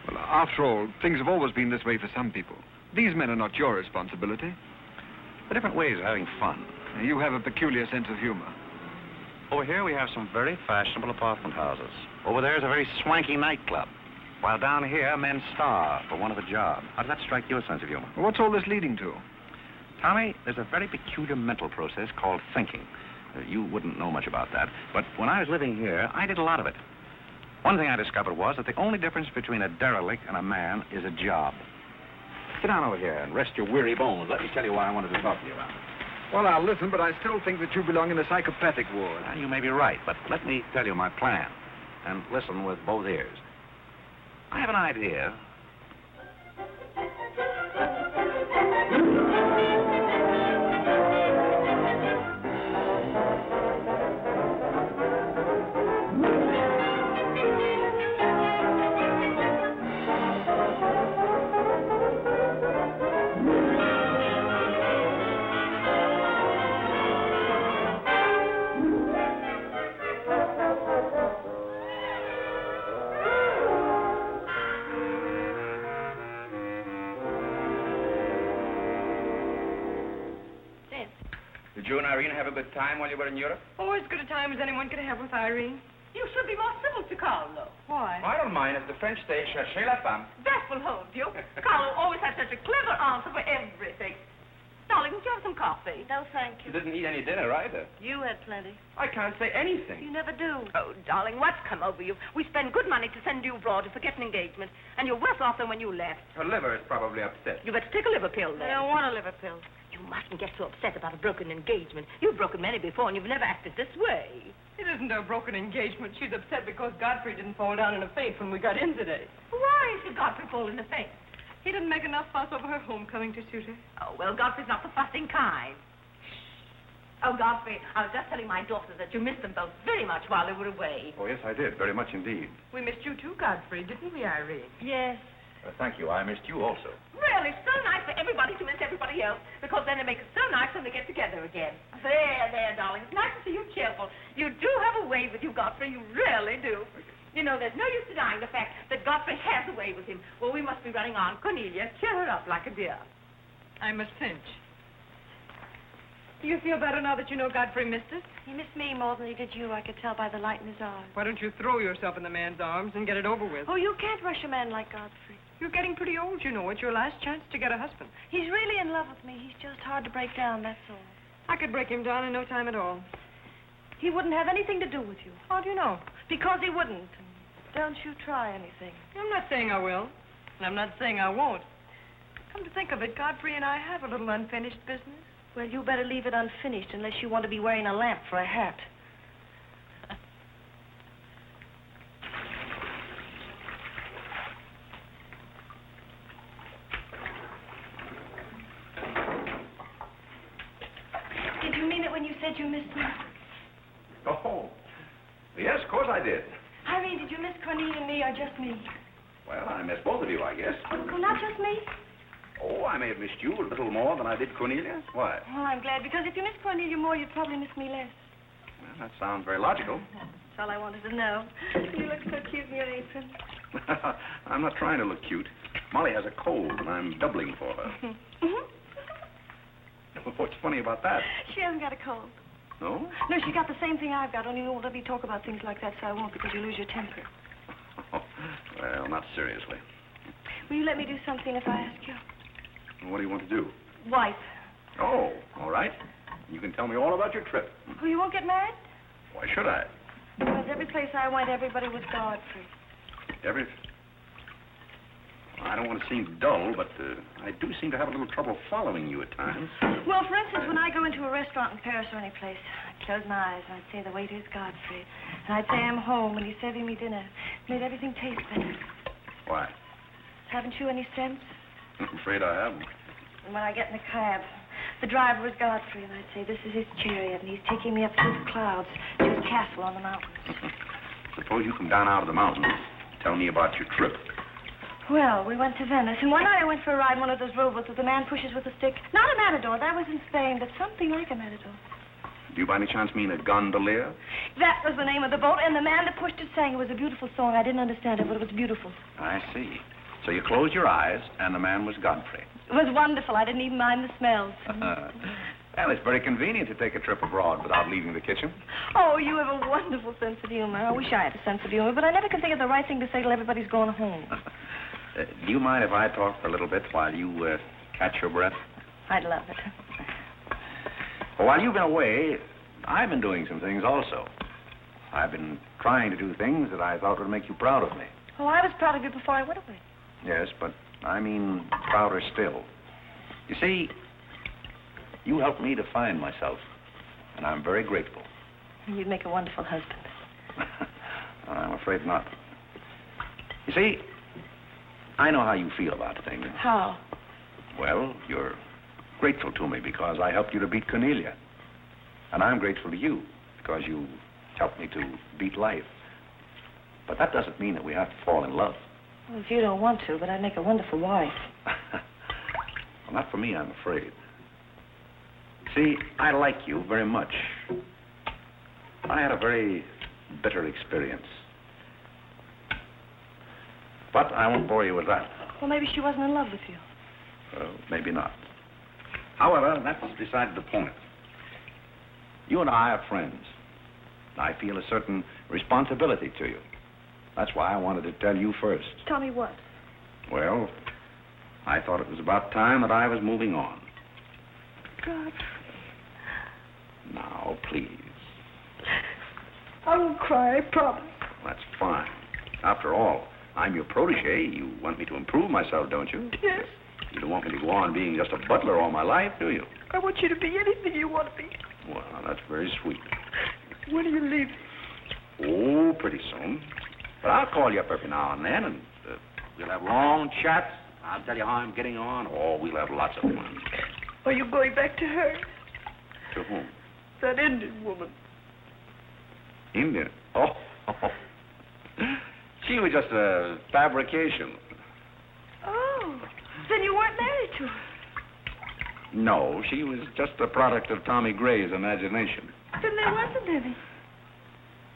Well, after all, things have always been this way for some people. These men are not your responsibility. The different ways of having fun. You have a peculiar sense of humor. Over here we have some very fashionable apartment houses. Over there is a very swanky nightclub. While down here, men starve for want of a job. How does that strike your sense of humor? Well, what's all this leading to? Tommy, there's a very peculiar mental process called thinking. You wouldn't know much about that. But when I was living here, I did a lot of it. One thing I discovered was that the only difference between a derelict and a man is a job. Sit down over here and rest your weary bones. Let me tell you what I wanted to talk to you about. Well, I'll listen, but I still think that you belong in the psychopathic ward. Well, you may be right, but let me tell you my plan. And listen with both ears. I have an idea. Did you and Irene have a good time while you were in Europe? Oh, as good a time as anyone could have with Irene. You should be more civil to Carlo. Why? I don't mind. As the French say, cherchez la femme. That will hold you. Carlo always has such a clever answer for everything. Darling, would you have some coffee? No, thank You you. didn't eat any dinner either. You had plenty. I can't say anything. You never do. Oh, darling, what's come over you? We spend good money to send you abroad to forget an engagement, and you're worse off than when you left. Her liver is probably upset. You better take a liver pill then. I don't want a liver pill. You mustn't get so upset about a broken engagement. You've broken many before, and you've never acted this way. It isn't a broken engagement. She's upset because Godfrey didn't fall down in a faint when we got in today. Why should Godfrey fall in a faint? He didn't make enough fuss over her homecoming to suit her. Oh, well, Godfrey's not the fussing kind. Oh, Godfrey, I was just telling my daughters that you missed them both very much while they were away. Oh, yes, I did. Very much indeed. We missed you too, Godfrey, didn't we, Irene? Yes. Thank you. I missed you also. Really, so nice for everybody to miss everybody else, because then it makes it so nice when they get together again. There, darling. It's nice to see you cheerful. You do have a way with you, Godfrey. You really do. You know, there's no use denying the fact that Godfrey has a way with him. Well, we must be running on. Cornelia, cheer her up like a dear. I'm Miss Finch. Do you feel better now that you know Godfrey missed us? He missed me more than he did you. I could tell by the light in his eyes. Why don't you throw yourself in the man's arms and get it over with? Oh, you can't rush a man like Godfrey. You're getting pretty old, you know. It's your last chance to get a husband. He's really in love with me. He's just hard to break down, that's all. I could break him down in no time at all. He wouldn't have anything to do with you. How do you know? Because he wouldn't. Don't you try anything. I'm not saying I will, and I'm not saying I won't. Come to think of it, Godfrey and I have a little unfinished business. Well, you better leave it unfinished unless you want to be wearing a lamp for a hat. Did you mean it when you said you missed me? Oh, yes, of course I did. Irene, did you miss Cornelia and me or just me? Well, I missed both of you, I guess. Oh, not just me? Oh, I may have missed you a little more than I did Cornelia. Why? Oh, I'm glad, because if you miss Cornelia more, you'd probably miss me less. Well, that sounds very logical. That's all I wanted to know. You look so cute in your apron. I'm not trying to look cute. Molly has a cold, and I'm doubling for her. What's funny about that? She hasn't got a cold. No? No, she's got the same thing I've got, only you won't let me talk about things like that, so I won't, because you lose your temper. Well, not seriously. Will you let me do something if I ask you? What do you want to do? Wife. Oh, all right. You can tell me all about your trip. Oh, you won't get married? Why should I? Because every place I went, everybody was Godfrey. I don't want to seem dull, but I do seem to have a little trouble following you at times. Well, for instance, when I go into a restaurant in Paris or any place, I'd close my eyes and I'd say the waiter's Godfrey. And I'd say I'm home and he's serving me dinner. It made everything taste better. Why? Haven't you any sense? I'm afraid I haven't. And when I get in a cab, the driver was Godfrey, and I'd say, this is his chariot, and he's taking me up through the clouds to his castle on the mountains. Suppose you come down out of the mountains. Tell me about your trip. Well, we went to Venice, and one night I went for a ride in one of those rowboats that the man pushes with a stick. Not a matador, that was in Spain, but something like a matador. Do you by any chance mean a gondolier? That was the name of the boat, and the man that pushed it sang. It was a beautiful song. I didn't understand it, but it was beautiful. I see. So you closed your eyes, and the man was Godfrey. It was wonderful. I didn't even mind the smells. Well, it's very convenient to take a trip abroad without leaving the kitchen. Oh, you have a wonderful sense of humor. I wish I had a sense of humor, but I never can think of the right thing to say till everybody's going home. Do you mind if I talk for a little bit while you catch your breath? I'd love it. Well, while you've been away, I've been doing some things also. I've been trying to do things that I thought would make you proud of me. Oh, I was proud of you before I went away. Yes, but I mean prouder still. You see, you helped me to find myself, and I'm very grateful. You'd make a wonderful husband. I'm afraid not. You see, I know how you feel about things. How? Well, you're grateful to me because I helped you to beat Cornelia. And I'm grateful to you because you helped me to beat life. But that doesn't mean that we have to fall in love. Well, if you don't want to, but I'd make a wonderful wife. Well, not for me, I'm afraid. See, I like you very much. I had a very bitter experience. But I won't bore you with that. Well, maybe she wasn't in love with you. Maybe not. However, that's beside the point. You and I are friends. I feel a certain responsibility to you. That's why I wanted to tell you first. Tell me what? Well, I thought it was about time that I was moving on. God. Now, please. I won't cry, I promise. That's fine. After all, I'm your protege. You want me to improve myself, don't you? Yes. You don't want me to go on being just a butler all my life, do you? I want you to be anything you want to be. Well, that's very sweet. When are you leaving? Oh, pretty soon. But I'll call you up every now and then, and we'll have long chats I'll tell you how I'm getting on. Oh, we'll have lots of fun. Are you going back to her? To whom? That Indian woman. Indian? Oh. She was just a fabrication. Oh, then you weren't married to her. No, she was just a product of Tommy Gray's imagination. Then there wasn't any.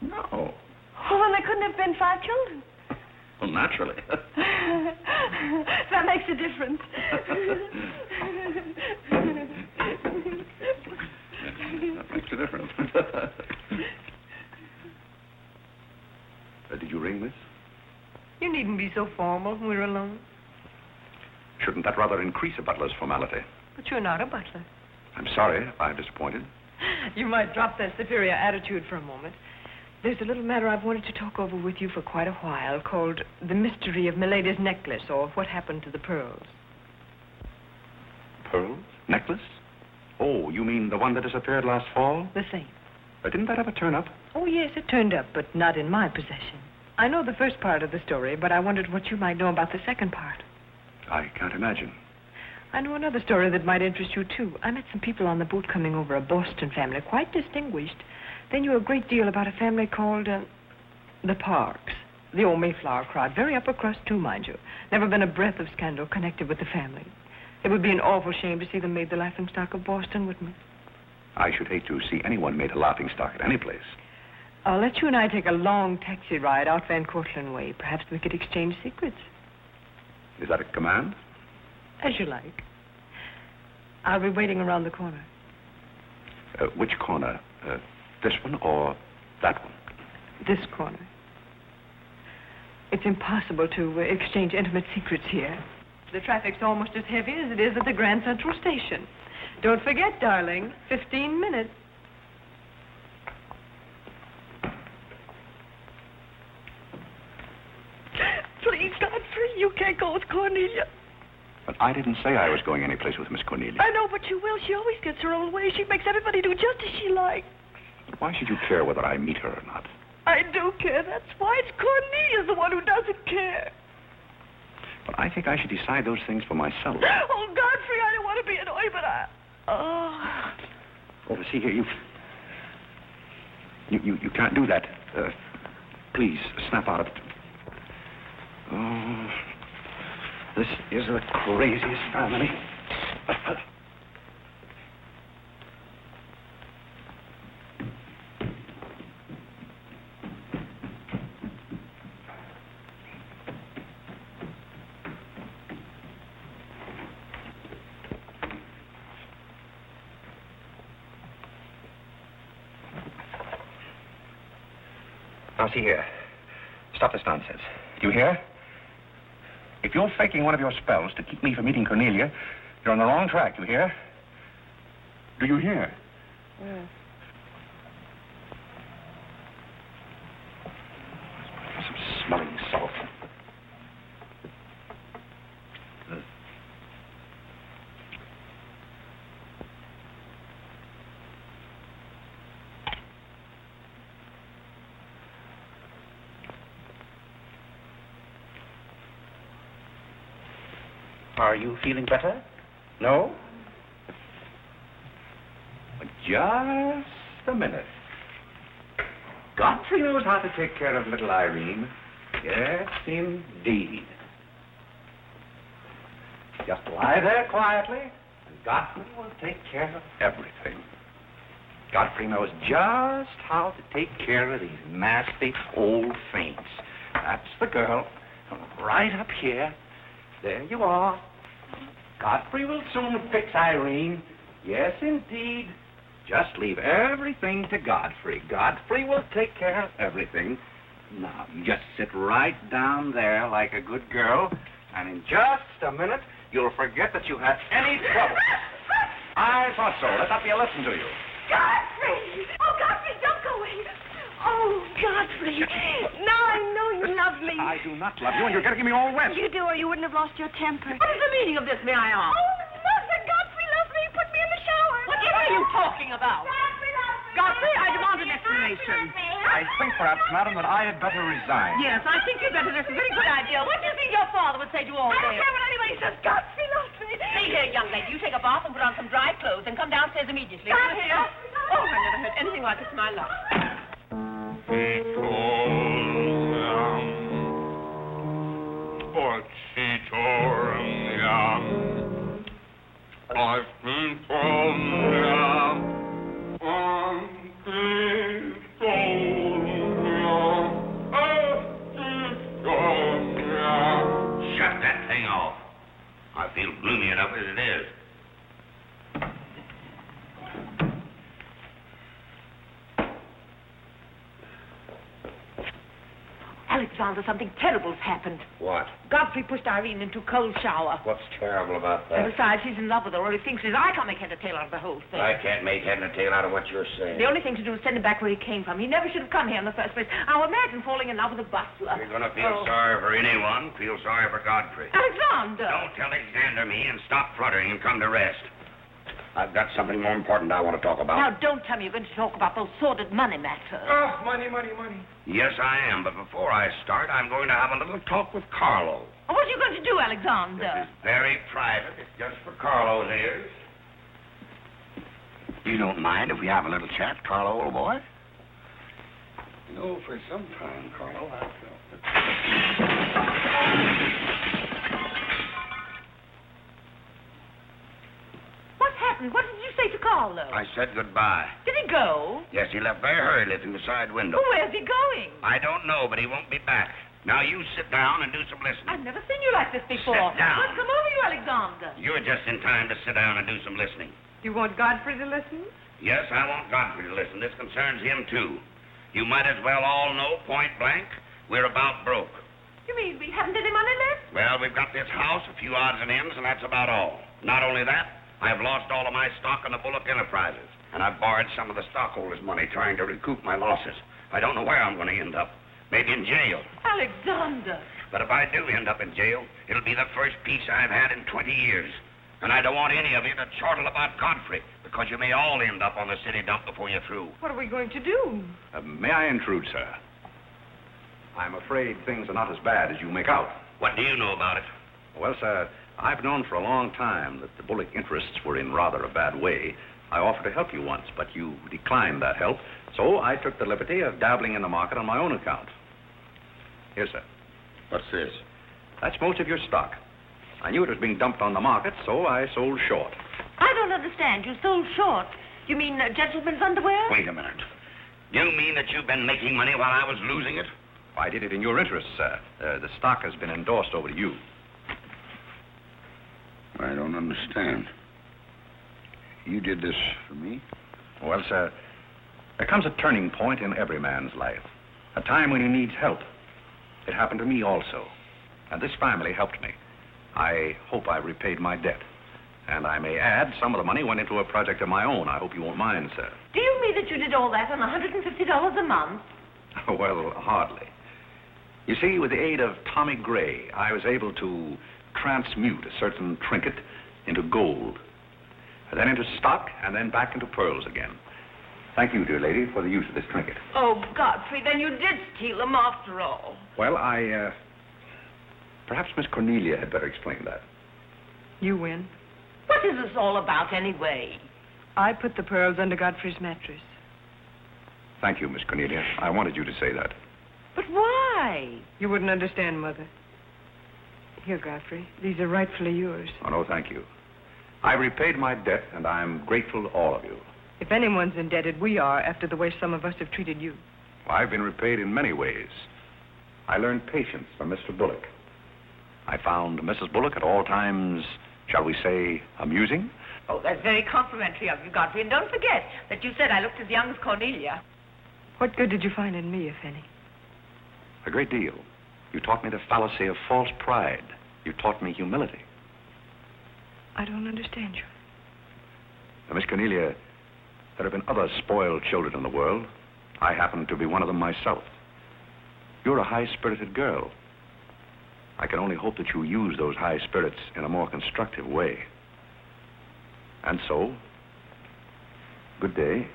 No. Oh, well, there couldn't have been 5 children. Well, naturally. That makes a difference. That makes a difference. Did you ring, miss? You needn't be so formal when we're alone. Shouldn't that rather increase a butler's formality? But you're not a butler. I'm sorry if I'm disappointed. You might drop that superior attitude for a moment. There's a little matter I've wanted to talk over with you for quite a while called The Mystery of Milady's Necklace, or What Happened to the Pearls. Pearls? Necklace? Oh, you mean the one that disappeared last fall? The same. Didn't that ever turn up? Oh, yes, it turned up, but not in my possession. I know the first part of the story, but I wondered what you might know about the second part. I can't imagine. I know another story that might interest you, too. I met some people on the boat coming over, a Boston family, quite distinguished. They knew a great deal about a family called, the Parks. The old Mayflower crowd. Very upper crust, too, mind you. Never been a breath of scandal connected with the family. It would be an awful shame to see them made the laughingstock of Boston, wouldn't it? I should hate to see anyone made a laughingstock at any place. I'll let you and I take a long taxi ride out Van Cortlandt way. Perhaps we could exchange secrets. Is that a command? As you like. I'll be waiting around the corner. Which corner? This one or that one? This corner. It's impossible to exchange intimate secrets here. The traffic's almost as heavy as it is at the Grand Central Station. Don't forget, darling, 15 minutes. Please, Godfrey, you can't go with Cornelia. But I didn't say I was going anyplace with Miss Cornelia. I know, but you will. She always gets her own way. She makes everybody do just as she likes. But why should you care whether I meet her or not? I do care. That's why. It's Cornelia's the one who doesn't care. But I think I should decide those things for myself. Oh, Godfrey, I don't want to be annoyed, but I... Oh, see here, you can't do that. Please, snap out of it. Oh, this is the craziest family. Now, see here. Stop this nonsense. Do you hear? If you're faking one of your spells to keep me from meeting Cornelia, you're on the wrong track, you hear? Do you hear? Yes. Some smelling salt. Are you feeling better? No? Just a minute. Godfrey knows how to take care of little Irene. Yes, indeed. Just lie there quietly, and Godfrey will take care of everything. Godfrey knows just how to take care of these nasty old faints. That's the girl. Right up here. There you are. Godfrey will soon fix Irene. Yes, indeed. Just leave everything to Godfrey. Godfrey will take care of everything. Now, you just sit right down there like a good girl, and in just a minute, you'll forget that you had any trouble. I thought so. Let that be a lesson to you. Godfrey! Oh, Godfrey, don't go away. Oh, Godfrey. Now I know you love me. I do not love you, and you're getting me all wet. You do, or you wouldn't have lost your temper. What is the meaning of this, may I ask? Oh, Mother, Godfrey loves me. Put me in the shower. What are you talking about? Godfrey loves me. Godfrey, I demand an explanation. I think, perhaps, madam, that I had better resign. Yes, I think you'd better. That's a very good idea. What do you think your father would say to all I this? don't care what anybody gracious, Godfrey Lottery. See here, young lady, you take a bath and put on some dry clothes and come downstairs immediately. Come here. Oh, I never heard anything like this in my life. I've been told Shut that thing off. I feel gloomy enough as it is. Alexander, something terrible's happened. What? Godfrey pushed Irene into a cold shower. What's terrible about that? And besides, he's in love with her, or he thinks it is. I can't make head or tail out of the whole thing. I can't make head and tail out of what you're saying. The only thing to do is send him back where he came from. He never should have come here in the first place. Now imagine falling in love with a butler. You're going to feel sorry for anyone. Feel sorry for Godfrey. Alexander! Don't Alexander me and stop fluttering and come to rest. I've got something more important I want to talk about. Now, don't tell me you're going to talk about those sordid money matters. Oh, money. Yes, I am, but before I start, I'm going to have a little talk with Carlo. What are you going to do, Alexander? This is very private. It's just for Carlo's ears. You don't mind if we have a little chat, Carlo, old boy? You know, for some time, Carlo, I've felt What happened? What did you say to Carlo? I said goodbye. Did he go? Yes, he left very hurriedly through the side window. Well, where's he going? I don't know, but he won't be back. Now, you sit down and do some listening. I've never seen you like this before. Sit down. What's come over you, Alexander? You're just in time to sit down and do some listening. You want Godfrey to listen? Yes, I want Godfrey to listen. This concerns him, too. You might as well all know, point blank, we're about broke. You mean we haven't any money left? Well, we've got this house, a few odds and ends, and that's about all. Not only that, I've lost all of my stock in the Bullock enterprises, and I've borrowed some of the stockholders' money trying to recoup my losses. I don't know where I'm going to end up. Maybe in jail. Alexander! But if I do end up in jail, it'll be the first peace I've had in 20 years. And I don't want any of you to chortle about Godfrey, because you may all end up on the city dump before you're through. What are we going to do? May I intrude, sir? I'm afraid things are not as bad as you make out. What do you know about it? Well, sir, I've known for a long time that the Bullock interests were in rather a bad way. I offered to help you once, but you declined that help, so I took the liberty of dabbling in the market on my own account. Here, sir. What's this? That's most of your stock. I knew it was being dumped on the market, so I sold short. I don't understand. You sold short. You mean gentlemen's underwear? Wait a minute. You mean that you've been making money while I was losing it? I did it in your interest, sir. The stock has been endorsed over to you. I don't understand. You did this for me? Well, sir, there comes a turning point in every man's life. A time when he needs help. It happened to me also. And this family helped me. I hope I repaid my debt. And I may add, some of the money went into a project of my own. I hope you won't mind, sir. Do you mean that you did all that on $150 a month? Well, hardly. You see, with the aid of Tommy Gray, I was able to transmute a certain trinket into gold, and then into stock, and then back into pearls again. Thank you, dear lady, for the use of this trinket. Oh, Godfrey, then you did steal them after all. Well, perhaps Miss Cornelia had better explain that. You win. What is this all about, anyway? I put the pearls under Godfrey's mattress. Thank you, Miss Cornelia. I wanted you to say that. But why? You wouldn't understand, Mother. Here, Godfrey. These are rightfully yours. Oh, no, thank you. I repaid my debt, and I'm grateful to all of you. If anyone's indebted, we are, after the way some of us have treated you. I've been repaid in many ways. I learned patience from Mr. Bullock. I found Mrs. Bullock at all times, shall we say, amusing. Oh, that's very complimentary of you, Godfrey. And don't forget that you said I looked as young as Cornelia. What good did you find in me, if any? A great deal. You taught me the fallacy of false pride. You taught me humility. I don't understand you. Now, Miss Cornelia, there have been other spoiled children in the world. I happen to be one of them myself. You're a high-spirited girl. I can only hope that you use those high spirits in a more constructive way. And so, good day.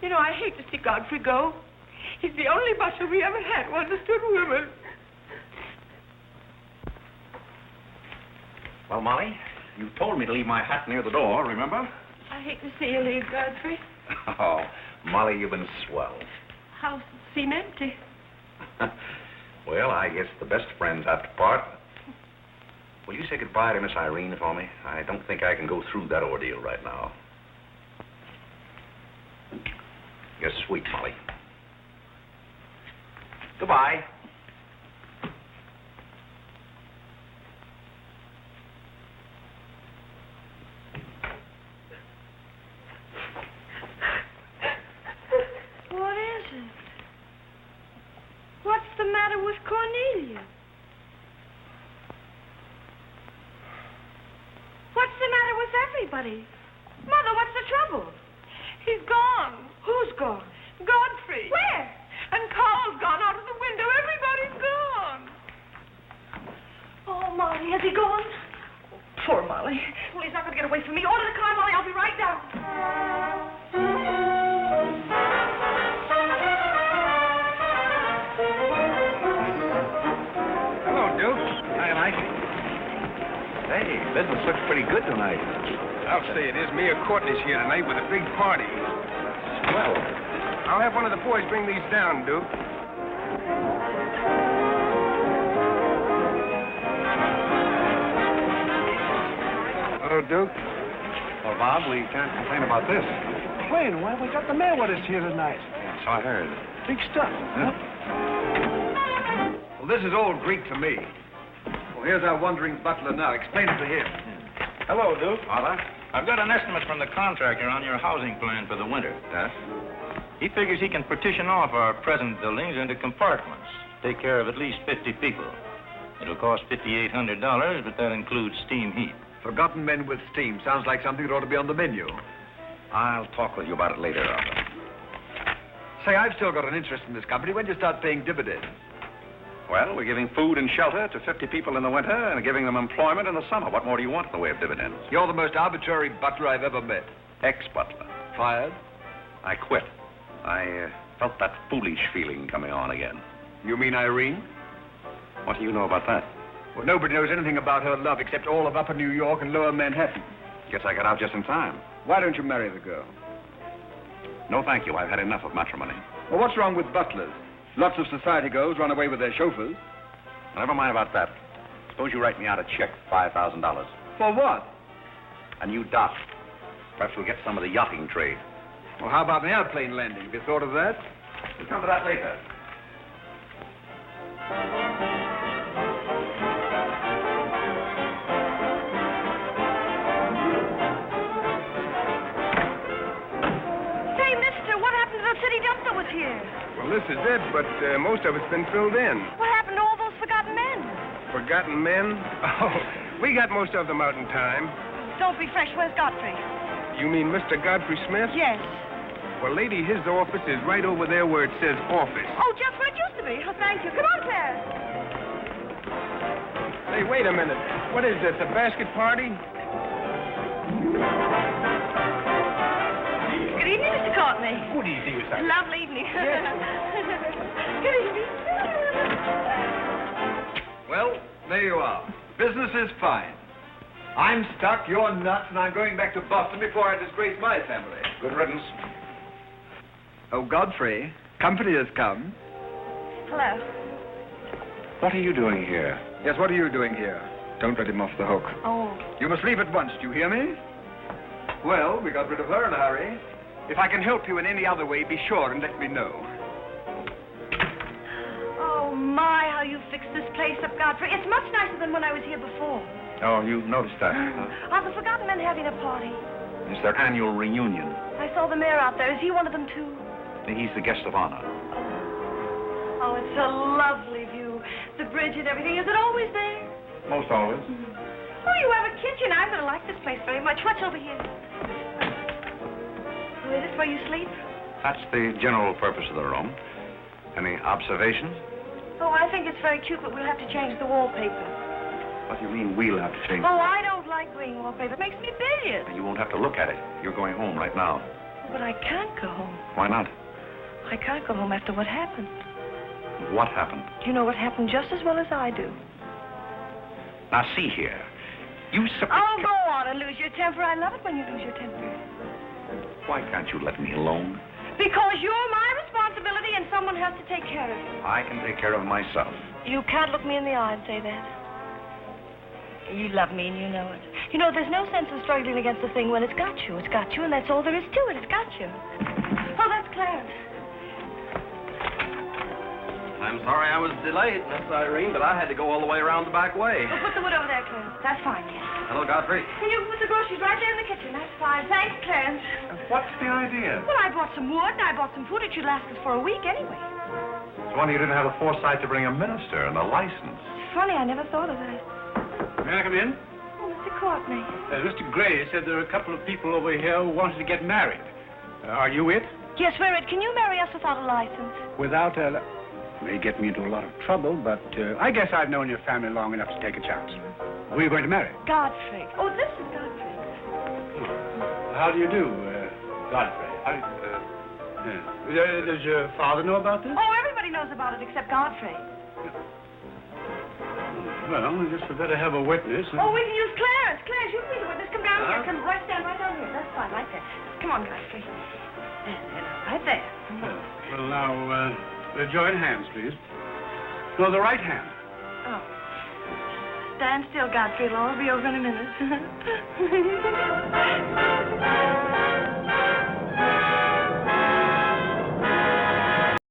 You know, I hate to see Godfrey go. He's the only butler we ever had who understood women. Well, Molly, you told me to leave my hat near the door, remember? I hate to see you leave, Godfrey. Oh, Molly, you've been swell. House seem empty. Well, I guess the best friends have to part. Will you say goodbye to Miss Irene for me? I don't think I can go through that ordeal right now. You're sweet, Molly. Goodbye. What is it? What's the matter with Cornelia? What's the matter with everybody? Mother, what's the trouble? He's gone. Who's gone? Godfrey. Where? And Carl's gone out of the window. Everybody's gone. Oh, Molly, has he gone? Poor Molly. Well, he's not going to get away from me. Order the car, Molly. I'll be right down. Hello, Duke. Hi, Mike. Hey, business looks pretty good tonight. I'll say it is. Me and Courtney's here tonight with a big party. Well, I'll have one of the boys bring these down, Duke. Hello, Duke. well, Bob, we can't complain about this. Wayne, why we got the mayor with us here tonight? Yeah, so I heard. Big stuff. Huh? Well, this is all Greek to me. Well, here's our wandering butler now. Explain it to him. Hello, Duke. Father? I've got an estimate from the contractor on your housing plan for the winter. Yes? He figures he can partition off our present buildings into compartments, take care of at least 50 people. It'll cost $5,800, but that includes steam heat. Forgotten men with steam. Sounds like something that ought to be on the menu. I'll talk with you about it later, Arthur. Say, I've still got an interest in this company. When do you start paying dividends? Well, we're giving food and shelter to 50 people in the winter and giving them employment in the summer. What more do you want in the way of dividends? You're the most arbitrary butler I've ever met. Ex-butler. Fired? I quit. I felt that foolish feeling coming on again. You mean Irene? What do you know about that? Well, nobody knows anything about her love except all of Upper New York and Lower Manhattan. Guess I got out just in time. Why don't you marry the girl? No, thank you. I've had enough of matrimony. Well, what's wrong with butlers? Lots of society girls run away with their chauffeurs. Never mind about that. Suppose you write me out a check for $5,000. For what? A new dock. Perhaps we'll get some of the yachting trade. Well, how about an airplane landing? Have you thought of that? We'll come to that later. Say, mister, what happened to the city dump that was here? Well, this is it, but most of it's been filled in. What happened to all those forgotten men? Forgotten men? Oh, we got most of them out in time. Don't be fresh. Where's Godfrey? You mean Mr. Godfrey Smith? Yes. Well, lady, his office is right over there where it says office. Oh, just where it used to be. Oh, thank you. Come on, Claire. Hey, wait a minute. What is this, a basket party? Good evening, Mr. Courtney. Good evening, Miss Irene. Lovely evening. Yes. Good evening. Well, there you are. Business is fine. I'm stuck, you're nuts, and I'm going back to Boston before I disgrace my family. Good riddance. Oh, Godfrey, company has come. Hello. What are you doing here? Yes, what are you doing here? Don't let him off the hook. Oh. You must leave at once, do you hear me? Well, we got rid of her in a hurry. If I can help you in any other way, be sure and let me know. Oh, my, how you fixed this place up, Godfrey. It's much nicer than when I was here before. Oh, you noticed that, huh? Are the forgotten men having a party? It's their annual reunion. I saw the mayor out there. Is he one of them, too? He's the guest of honor. Oh, it's a lovely view. The bridge and everything. Is it always there? Most always. Oh, you have a kitchen. I'm going to like this place very much. What's over here? Oh, is this where you sleep? That's the general purpose of the room. Any observations? Oh, I think it's very cute, but we'll have to change the wallpaper. What do you mean we'll have to change? Oh, I don't like green wallpaper. It makes me bilious. You won't have to look at it. You're going home right now. But I can't go home. Why not? I can't go home after what happened. What happened? You know what happened just as well as I do. Now, see here. You Oh, go on and lose your temper. I love it when you lose your temper. Why can't you let me alone? Because you're my responsibility and someone has to take care of you. I can take care of myself. You can't look me in the eye and say that. You love me and you know it. You know, there's no sense in struggling against the thing when it's got you. It's got you, and that's all there is to it. It's got you. Oh, that's Clarence. I'm sorry I was delayed, Miss Irene, but I had to go all the way around the back way. Well, put the wood over there, Clarence. That's fine, yes. Hello, Godfrey. And you put the groceries right there in the kitchen. That's fine. Thanks, Clarence. What's the idea? Well, I bought some wood, and I bought some food. It should last us for a week anyway. It's wonder you didn't have the foresight to bring a minister and a license. It's funny, I never thought of that. May I come in? Oh, Mr. Courtney. Mr. Gray said there are a couple of people over here who wanted to get married. Are you it? Yes, we're it. Can you marry us without a license? Without a... May get me into a lot of trouble, but I guess I've known your family long enough to take a chance. Who are you going to marry? Godfrey. Oh, this is Godfrey. How do you do, Godfrey? Does your father know about this? Oh, everybody knows about it except Godfrey. Well, I guess we better have a witness. Oh, we can use Clarence. Clarence, you can be the witness. Come down here. Come right stand right down here. That's fine, right there. Come on, Godfrey. Right there. Well, now, join hands, please. No, the right hand. Oh. Stand still, Godfrey. It'll all be over in a minute.